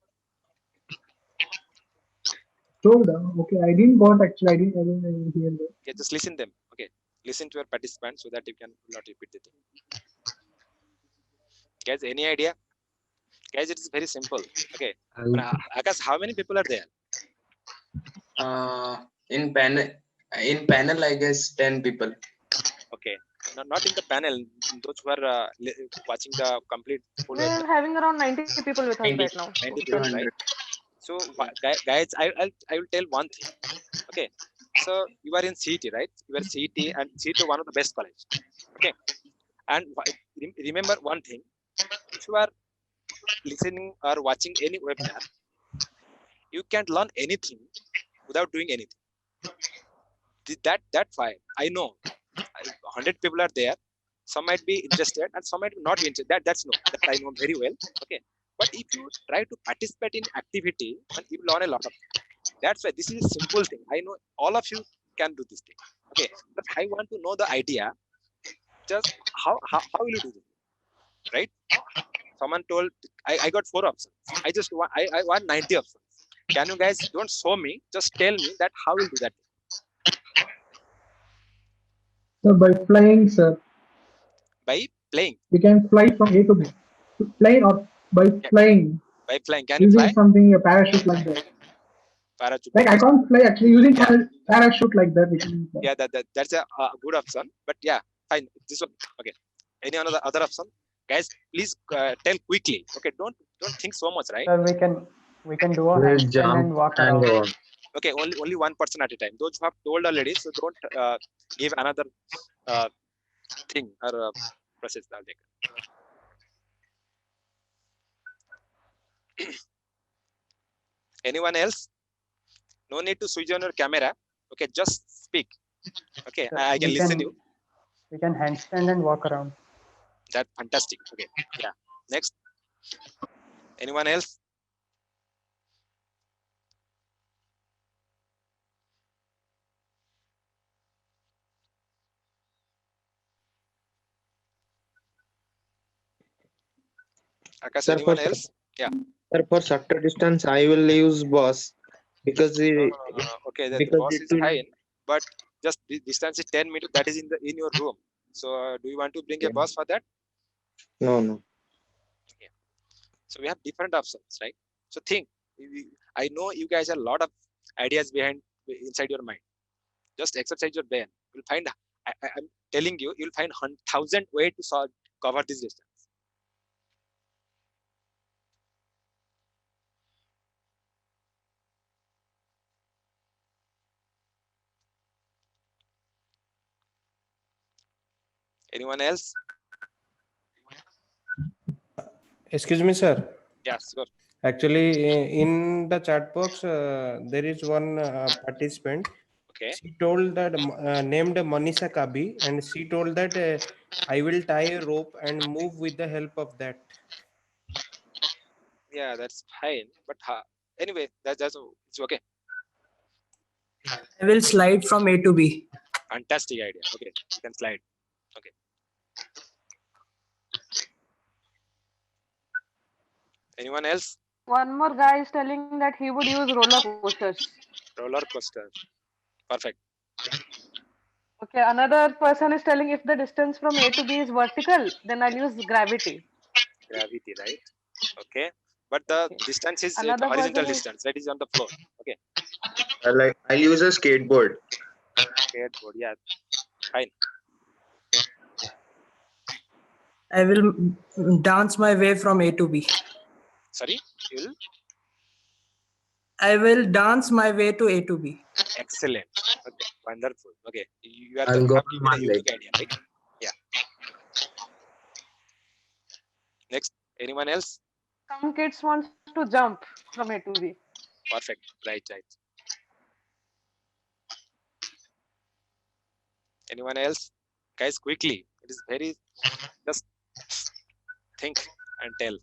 Told. Okay, I didn't hear that. Yeah, just listen them. Okay, listen to your participants so that you can not repeat the thing. Guys, any idea? Guys, it is very simple. Okay, Akash, how many people are there? In panel, I guess 10 people. Okay, not in the panel. Those who are watching the complete full We're webinar. having around 90 people with us 90, right now. 90 people, right? So, guys, I will tell one thing. Okay, so you are in CET, right? You are CET, and CET one of the best college. Okay, and remember one thing: if you are listening or watching any webinar, you can't learn anything without doing anything. That's why I know 100 people are there. Some might be interested and some might not be interested. That I know very well. Okay, but if you try to participate in activity, and you learn a lot of things. That's why this is a simple thing. I know all of you can do this thing. Okay, but I want to know the idea. Just how will you do this? Right? Someone told I got 4 options. I just want I want 90 options. Can you guys don't show me? Just tell me that how will do that. So by flying, sir. By playing. We can fly from A to B. Plane or by flying. By flying, can you using fly? something a parachute like that. Parachute. Like I can't fly actually using parachute like that. Yeah, that's a good option. But yeah, fine. This one. Okay. Any other option? Guys, please tell quickly. Okay, don't think so much, right? Sir, we can do a handstand and walk around. Okay, only one person at a time. Those who have told already, so don't give another thing or process. Anyone else? No need to switch on your camera. Okay, just speak. Okay, sir, I can listen you. We can handstand and walk around. That's fantastic. Okay, yeah. Next. Anyone else? Akash, anyone else? Yeah. Sir, for shorter distance, I will use bus because no. Okay, the bus is fine, but just the distance is 10 meters. That is in your room. So, do you want to bring a bus for that? No. Okay. So we have different options, right? So think. I know you guys have a lot of ideas inside your mind. Just exercise your brain. You'll find. I'm telling you, you'll find 1,000 ways to cover this distance. Anyone else? Excuse me, sir. Yes, sure. Actually, in the chat box, there is one participant. Okay. She told that named Manisha Kabi, and she told that I will tie a rope and move with the help of that. Yeah, that's fine. But anyway, that's it's okay. I will slide from A to B. Fantastic idea. Okay, you can slide. Okay. Anyone else? One more guy is telling that he would use roller coasters. Roller coaster. Perfect. Okay, another person is telling if the distance from A to B is vertical, then I'll use gravity. Gravity, right? Okay. But the distance is Another horizontal person is- distance. That is on the floor. Okay. I'll use a skateboard. Skateboard. Yeah. Fine. I will dance my way from A to B. Sorry. You will. I will dance my way to A to B. Excellent. Okay. Wonderful. Okay. You are I'll the go have on given a one unique leg. idea, right? Yeah. Next. Anyone else? Some kids want to jump from A to B. Perfect. Right. Anyone else? Guys, quickly. It is very just think and tell.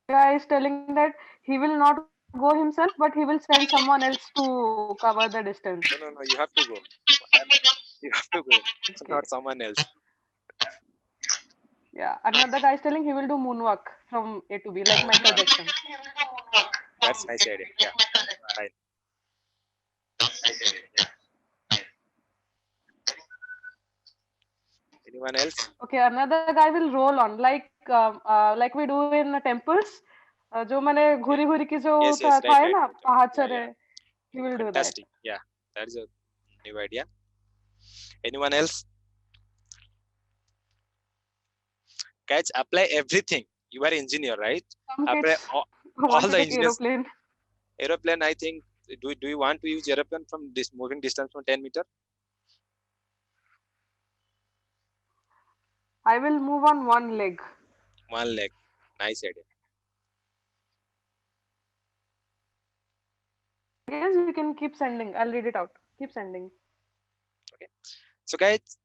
Guy is telling that he will not go himself, but he will send someone else to cover the distance. No. You have to go. You have to go. It's not someone else. Yeah, another guy is telling he will do moonwalk from A to B, like Michael Jackson. That's nice idea. Yeah. Fine. Anyone else? Okay, another guy will roll on like we do in temples. जो मैंने घूरी घूरी की जो Yes, right, था है right, ना right. पहाड़ Yeah, चढ़े. He will do that. Fantastic. Yeah, that is a new idea. Anyone else? Guys, apply everything. You are engineer, right? Some Apply kids all want to the take engineers. aeroplane. Aeroplane, I think. Do you want to use aeroplane from this moving distance from 10 meter? I will move on one leg. One leg. Nice idea. Yes, you can keep sending. I'll read it out. Keep sending. Okay. So guys,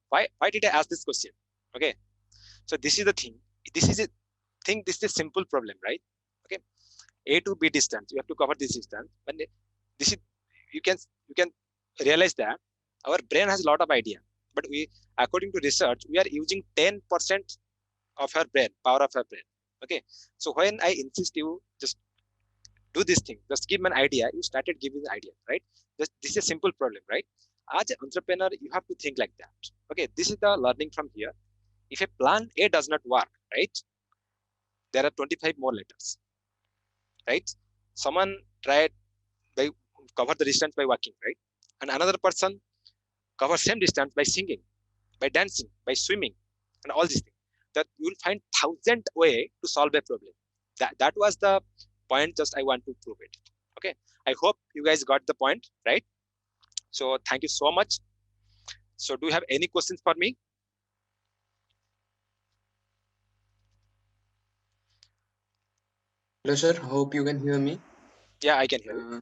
why did I ask this question? Okay. So this is the thing. This is a simple problem, right? Okay. A to B distance. You have to cover this distance. But this is you can realize that our brain has a lot of idea. But according to research, we are using 10% of our brain, power of our brain. Okay. So when I insist you just do this thing, just give me an idea, you started giving the idea, right? This is a simple problem, right? As an entrepreneur, you have to think like that. Okay, this is the learning from here. If a plan A does not work, right? There are 25 more letters, right? Someone tried by cover the distance by walking, right? And another person cover same distance by singing, by dancing, by swimming, and all these things. That you will find 1,000 way to solve a problem. That was the point. Just I want to prove it. Okay. I hope you guys got the point, right? So thank you so much. So do you have any questions for me? Hello, sir. Hope you can hear me. Yeah, I can hear you.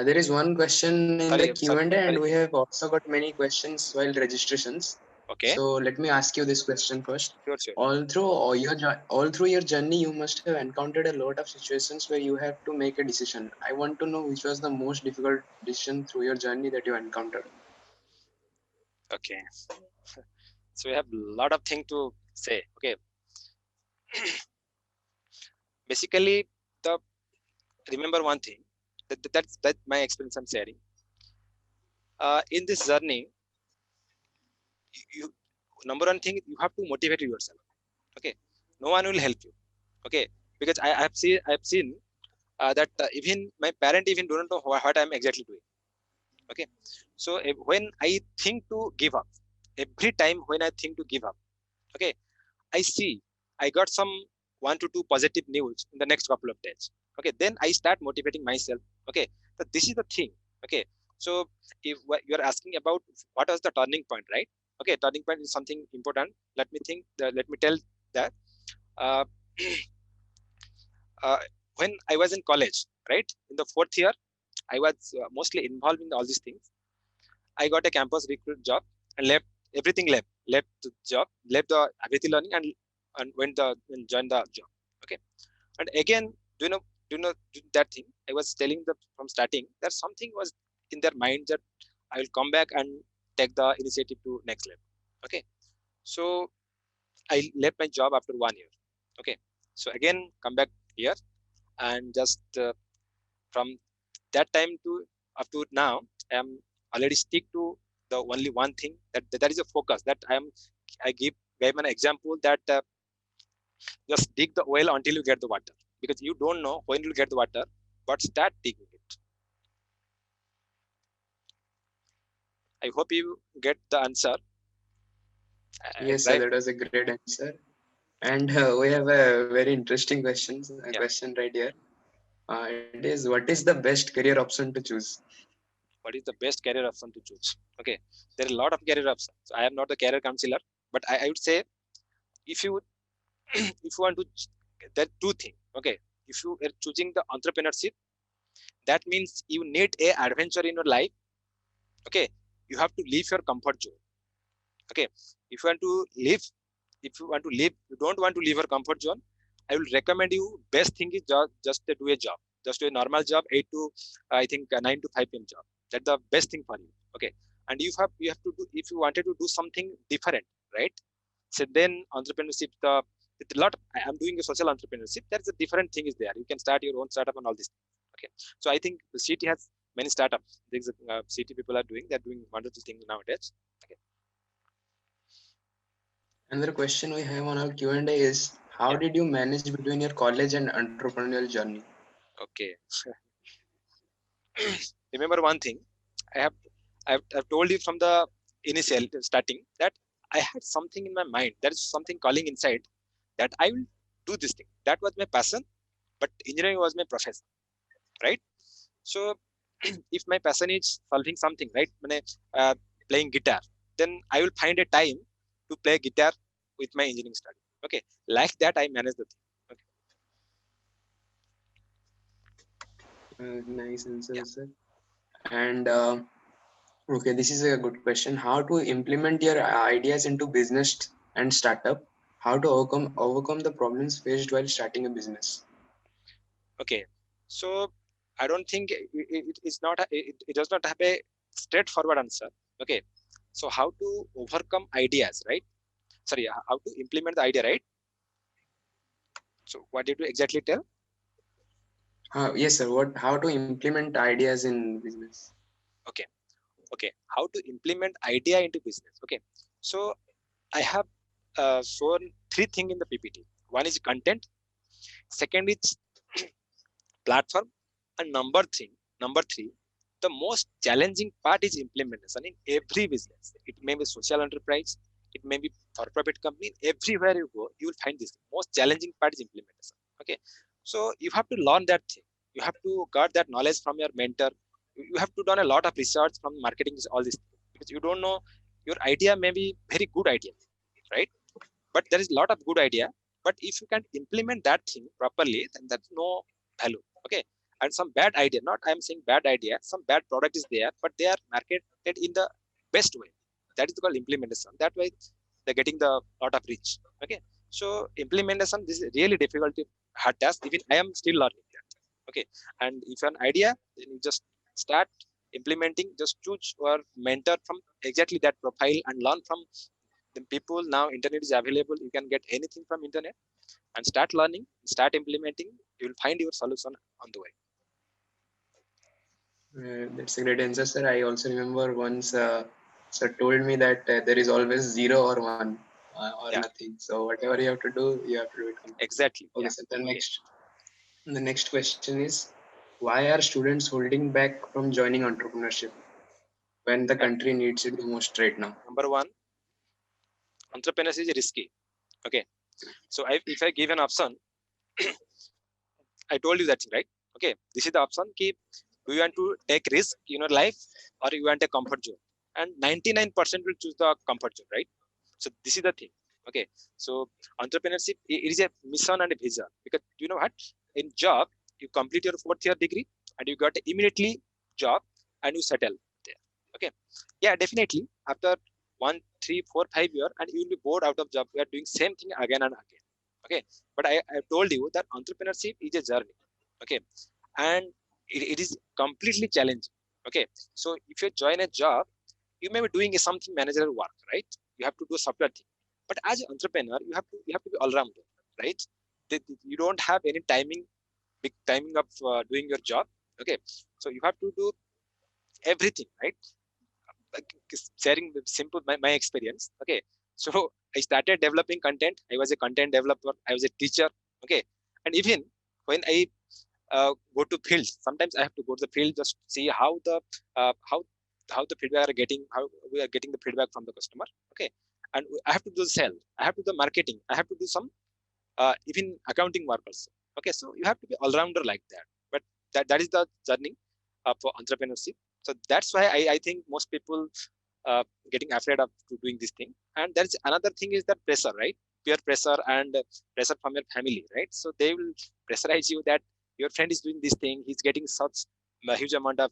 There is one question in the Q&A, and sorry. we have also got many questions while registrations. Okay. So let me ask you this question first. Sure. All through your journey, you must have encountered a lot of situations where you have to make a decision. I want to know which was the most difficult decision through your journey that you encountered. Okay. So we have a lot of things to say. Okay. Basically, remember one thing. That's my experience I'm sharing. In this journey, you number one thing, you have to motivate yourself. Okay, no one will help you. Okay, because I have seen that even my parent even don't know what I'm exactly doing. Okay, so when I think to give up, every time when I think to give up, okay, I got some 1 to 2 positive news in the next couple of days. Okay, then I start motivating myself. Okay, so this is the thing. Okay, so if you are asking about what was the turning point, right? Okay, turning point is something important. Let me think. Let me tell that. Uh, when I was in college, right, in the 4th year, I was mostly involved in all these things. I got a campus recruit job and left everything. Left the job, left the Abhiti learning, and joined the job. Okay, and again, do you know that thing I was telling from starting that something was in their mind that I will come back and take the initiative to next level. Okay, so I left my job after 1 year. Okay, so again come back here, and just from that time to up to now, I am already stick to the only one thing that is a focus that I gave an example that just dig the well until you get the water, because you don't know when you'll get the water, but start digging it. I hope you get the answer. Yes, sir, that was a great answer. And we have a very interesting question right here. It is, what is the best career option to choose? What is the best career option to choose? Okay, there are a lot of career options. I am not a career counselor, but I would say if you if you want to, there are two things. Okay, if you are choosing the entrepreneurship, that means you need a adventure in your life. Okay, you have to leave your comfort zone. Okay, if you want to live, you don't want to leave your comfort zone, I will recommend you, best thing is just to do a job, just do a normal job, 8 to I think 9 to 5 p.m. job. That's the best thing for you. Okay, and you have to do, if you wanted to do something different, right? So then entrepreneurship, it's a lot. I am doing a social entrepreneurship. There's a different thing is there. You can start your own startup and all this. Okay, so I think the city has many startups. Things city people are doing. They're doing wonderful things nowadays. Okay. Another question we have on our Q&A is, how did you manage between your college and entrepreneurial journey? Okay. Remember one thing, I've told you from the initial starting that I had something in my mind. There is something calling inside that I will do this thing. That was my passion, but engineering was my profession, right? So if my passion is solving something, right, playing guitar, then I will find a time to play guitar with my engineering study. Okay, like that I manage the thing. Okay. Nice answer, sir. And okay, this is a good question. How to implement your ideas into business and startup? How to overcome the problems faced while starting a business? Okay, so I don't think it does not have a straightforward answer. Okay, so how to overcome ideas, right? Sorry, how to implement the idea, right? So what did you exactly tell? Yes, sir. How to implement ideas in business? Okay, how to implement idea into business? Okay, so I have shown 3 things in the PPT. One is content, second is platform, and number 3, the most challenging part is implementation in every business. It may be social enterprise, it may be for-profit company. Everywhere you go, you will find this. Most challenging part is implementation. Okay, so you have to learn that thing. You have to get that knowledge from your mentor. You have to done a lot of research from marketing, all this, because you don't know, your idea may be very good idea, right? But there is a lot of good idea. But if you can implement that thing properly, then that's no value. Okay, and some bad idea, not I'm saying bad idea, some bad product is there, but they are marketed in the best way. That is called implementation. That way they're getting the lot of reach. Okay, so implementation, this is really difficult, hard task. Even I am still learning that. Okay, and if an idea, then you just start implementing. Just choose your mentor from exactly that profile and learn from the people. Now internet is available, you can get anything from internet, and start learning, start implementing. You will find your solution on the way. That's a great answer, sir. I also remember once sir told me that there is always 0 or 1 or nothing. So whatever you have to do, you have to do it completely. Exactly. Okay, sir. The next question is, why are students holding back from joining entrepreneurship when the country needs it the most right now? Number 1, entrepreneurship is risky. Okay, so if I give an option, I told you that thing, right? Okay, this is the option. Keep. Do you want to take risk in your life, or you want a comfort zone? And 99% will choose the comfort zone, right? So this is the thing. Okay, so entrepreneurship, it is a mission and a vision. Because you know what? In job, you complete your 4th year degree and you got immediately job and you settle there. Okay, yeah, definitely. After 1, 3, 4, 5 years, and you will be bored out of job. We are doing same thing again and again. Okay, but I told you that entrepreneurship is a journey. Okay, and it is completely challenging. Okay, so if you join a job, you may be doing something managerial work, right? You have to do software thing. But as an entrepreneur, you have to be all rounder, right? You don't have any big timing of doing your job. Okay, so you have to do everything, right? Like sharing the simple my experience. Okay, so I started developing content. I was a content developer. I was a teacher. Okay, and even when I go to field, sometimes I have to go to the field just to see how the feedback are getting, how we are getting the feedback from the customer. Okay, and I have to do the sales, I have to do the marketing, I have to do some even accounting work also. Okay, so you have to be all rounder like that. But that is the journey for entrepreneurship. So that's why I think most people getting afraid of doing this thing. And there's another thing is that pressure, right? Peer pressure and pressure from your family, right? So they will pressurize you that your friend is doing this thing, he's getting such a huge amount of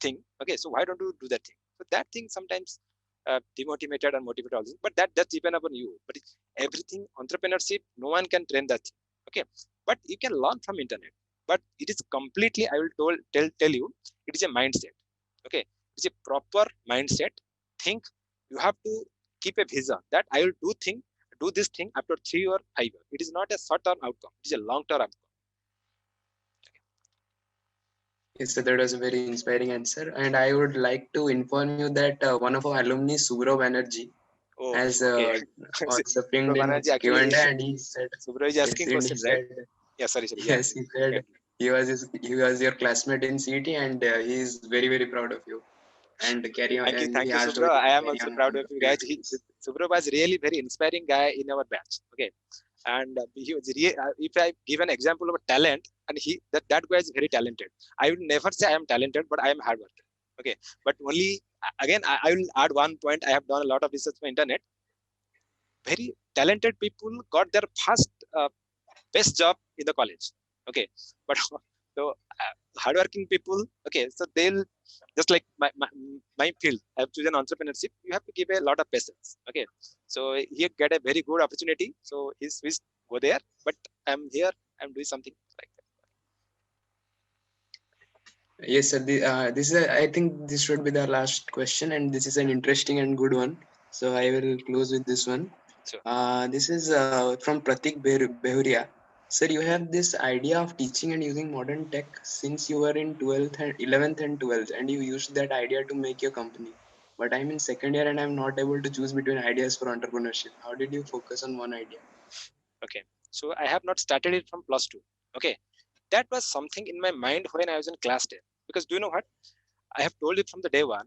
thing. Okay, so why don't you do that thing? So that thing sometimes demotivated and motivated also. But that's depend upon you. But everything entrepreneurship, no one can train that thing. Okay, but you can learn from internet. But it is completely, I will tell you, it is a mindset. Okay, it's a proper mindset. Think you have to keep a vision that I will do this thing after 3 or 5 years. It is not a short-term outcome. It is a long-term outcome. Yes, so that was a very inspiring answer. And I would like to inform you that one of our alumni, Subro Banerjee, has framed in Q&A, and he said, Subro is asking questions, right? Yeah, sorry. Yes, he said he was your classmate in CET, and he is very, very proud of you. And carry on. Thank you, Subro. I am also proud of you guys. Subro was really very inspiring guy in our batch. Okay, and he was if I give an example of a talent, and that guy is very talented. I will never say I am talented, but I am hardworking. Okay, but only again I will add one point. I have done a lot of research on internet. Very talented people got their first best job in the college. Okay, but so hardworking people. Okay, so they'll just like my field. I have chosen entrepreneurship. You have to give a lot of patience. Okay, so he get a very good opportunity. So he's go there, but I'm here. I'm doing something like that. Yes, sir. This is I think this should be the last question, and this is an interesting and good one. So I will close with this one. Sure. This is from Pratik Behuria. Sir, you have this idea of teaching and using modern tech since you were in 11th and 12th, and you used that idea to make your company. But I'm in second year and I'm not able to choose between ideas for entrepreneurship. How did you focus on one idea? Okay, so I have not started it from +2. Okay, that was something in my mind when I was in class 10. Because do you know what? I have told it from the day one.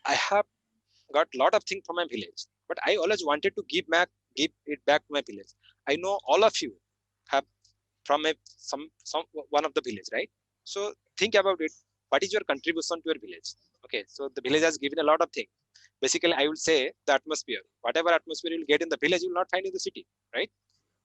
I have got a lot of things from my village, but I always wanted to give it back to my village. I know all of you have from one of the village, right? So think about it. What is your contribution to your village? Okay, so the village has given a lot of things. Basically, I will say the atmosphere. Whatever atmosphere you will get in the village, you will not find in the city, right?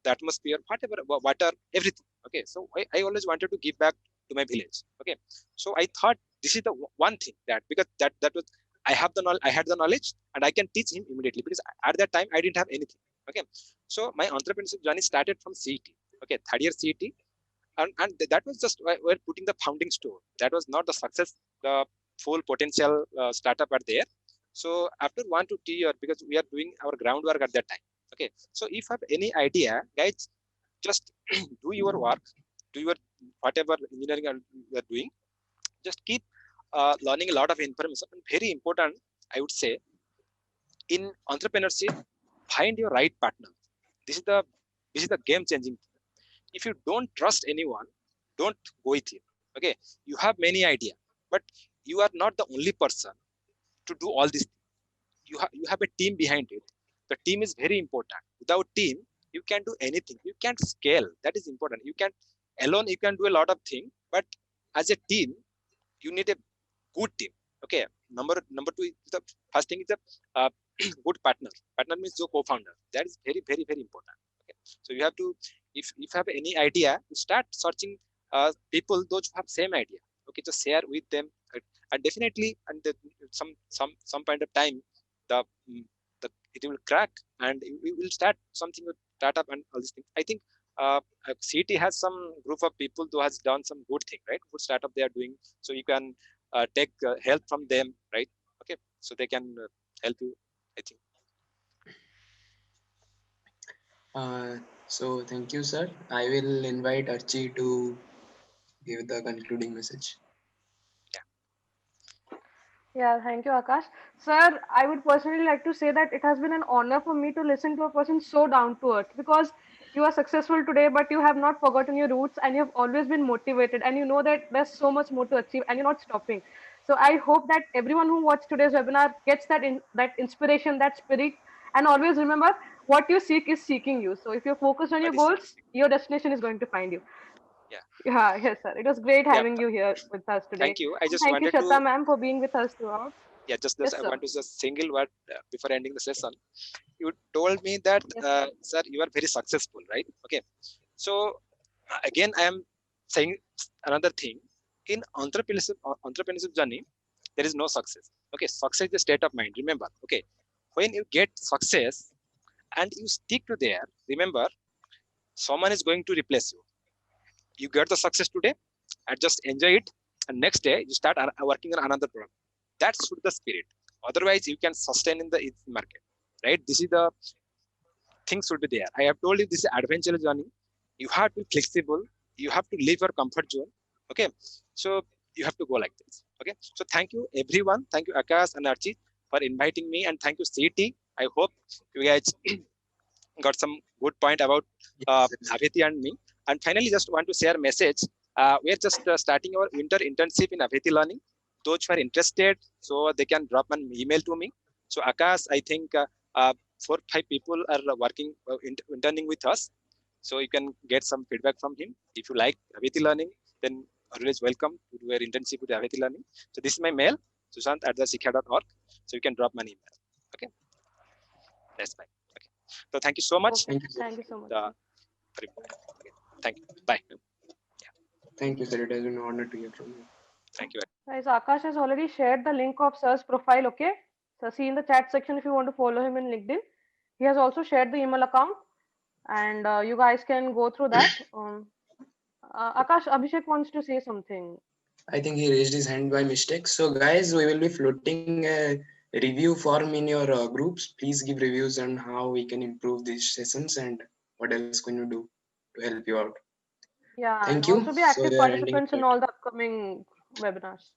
The atmosphere, whatever, water, everything. Okay, so I always wanted to give back to my village. Okay, so I thought this is the one thing because that was I had the knowledge and I can teach him immediately because at that time I didn't have anything. Okay, so my entrepreneurship journey started from CET. Okay, third year CET, and that was just we're putting the founding stone. That was not the success, the full potential startup are there. So after 1 to 2 years, because we are doing our groundwork at that time. Okay, so if you have any idea, guys, just do your work, do your whatever engineering you are doing. Just keep learning a lot of information. And very important, I would say, in entrepreneurship, find your right partner. This is the game changing thing. If you don't trust anyone, don't go with him. Okay, you have many ideas, but you are not the only person to do all this. You have a team behind it. The team is very important. Without team, you can do anything. You can't scale. That is important. You can alone, you can do a lot of things, but as a team, you need a good team. Okay. Number two is the first thing is a good partner. Partner means your co-founder. That is very, very, very important. Okay. So you have to, if you have any idea, you start searching people those who have same idea. Okay, to share with them, and definitely, and some point of time, the it will crack, and we will start something with startup and all these things. I think CT has some group of people who has done some good thing, right? Good startup they are doing, so you can take help from them, right? Okay, so they can help you, I think. So thank you, sir. I will invite Archie to give the concluding message. Yeah, thank you, Akash. Sir, I would personally like to say that it has been an honor for me to listen to a person so down to earth, because you are successful today, but you have not forgotten your roots and you have always been motivated, and you know that there's so much more to achieve and you're not stopping. So I hope that everyone who watched today's webinar gets that inspiration, that spirit, and always remember, what you seek is seeking you. So if you're focused on your goals, your destination is going to find you. Yeah, yes, sir. It was great having you here with us today. Thank you. I just Thank you, wanted Shraddha to, ma'am, for being with us throughout. yeah, just Yes, this, I sir. want to just single word before ending the session. You told me that, sir, you are very successful, right? Okay. So again, I am saying another thing. In entrepreneurship journey, there is no success. Okay, success is a state of mind. Remember, okay, when you get success and you stick to there, remember, someone is going to replace you. You get the success today and just enjoy it, and next day you start working on another problem. That should the spirit. Otherwise, you can sustain in the market, right? This is the thing should be there. I have told you this is adventurous journey. You have to be flexible. You have to leave your comfort zone. Okay, so you have to go like this. Okay, so thank you everyone. Thank you Akash and Archit for inviting me, and thank you CT. I hope you guys got some good point about Abhiti and me. And finally, just want to share a message. We are just starting our winter internship in Abhiti Learning. Those who are interested, so they can drop an email to me. So Akash, I think 4-5 people are working, interning with us. So you can get some feedback from him. If you like Abhiti Learning, then always welcome to do your internship with Abhiti Learning. So this is my mail, sushant@theshikha.org. So you can drop my email. Okay, that's fine. Okay. So thank you so much. Okay. Thank you so much. Okay. Thank you. Bye. Thank you, sir. It has been an honor to hear from you. Thank you. Guys, Akash has already shared the link of sir's profile. Okay, so see in the chat section if you want to follow him in LinkedIn. He has also shared the email account, and you guys can go through that. Akash, Abhishek wants to say something. I think he raised his hand by mistake. So guys, we will be floating a review form in your groups. Please give reviews on how we can improve these sessions and what else can you do to help you out. Yeah, Thank and you. also be So active we are ending participants in it. all the upcoming webinars.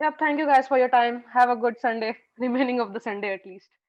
Yep, thank you guys for your time. Have a good Sunday, remaining of the Sunday at least.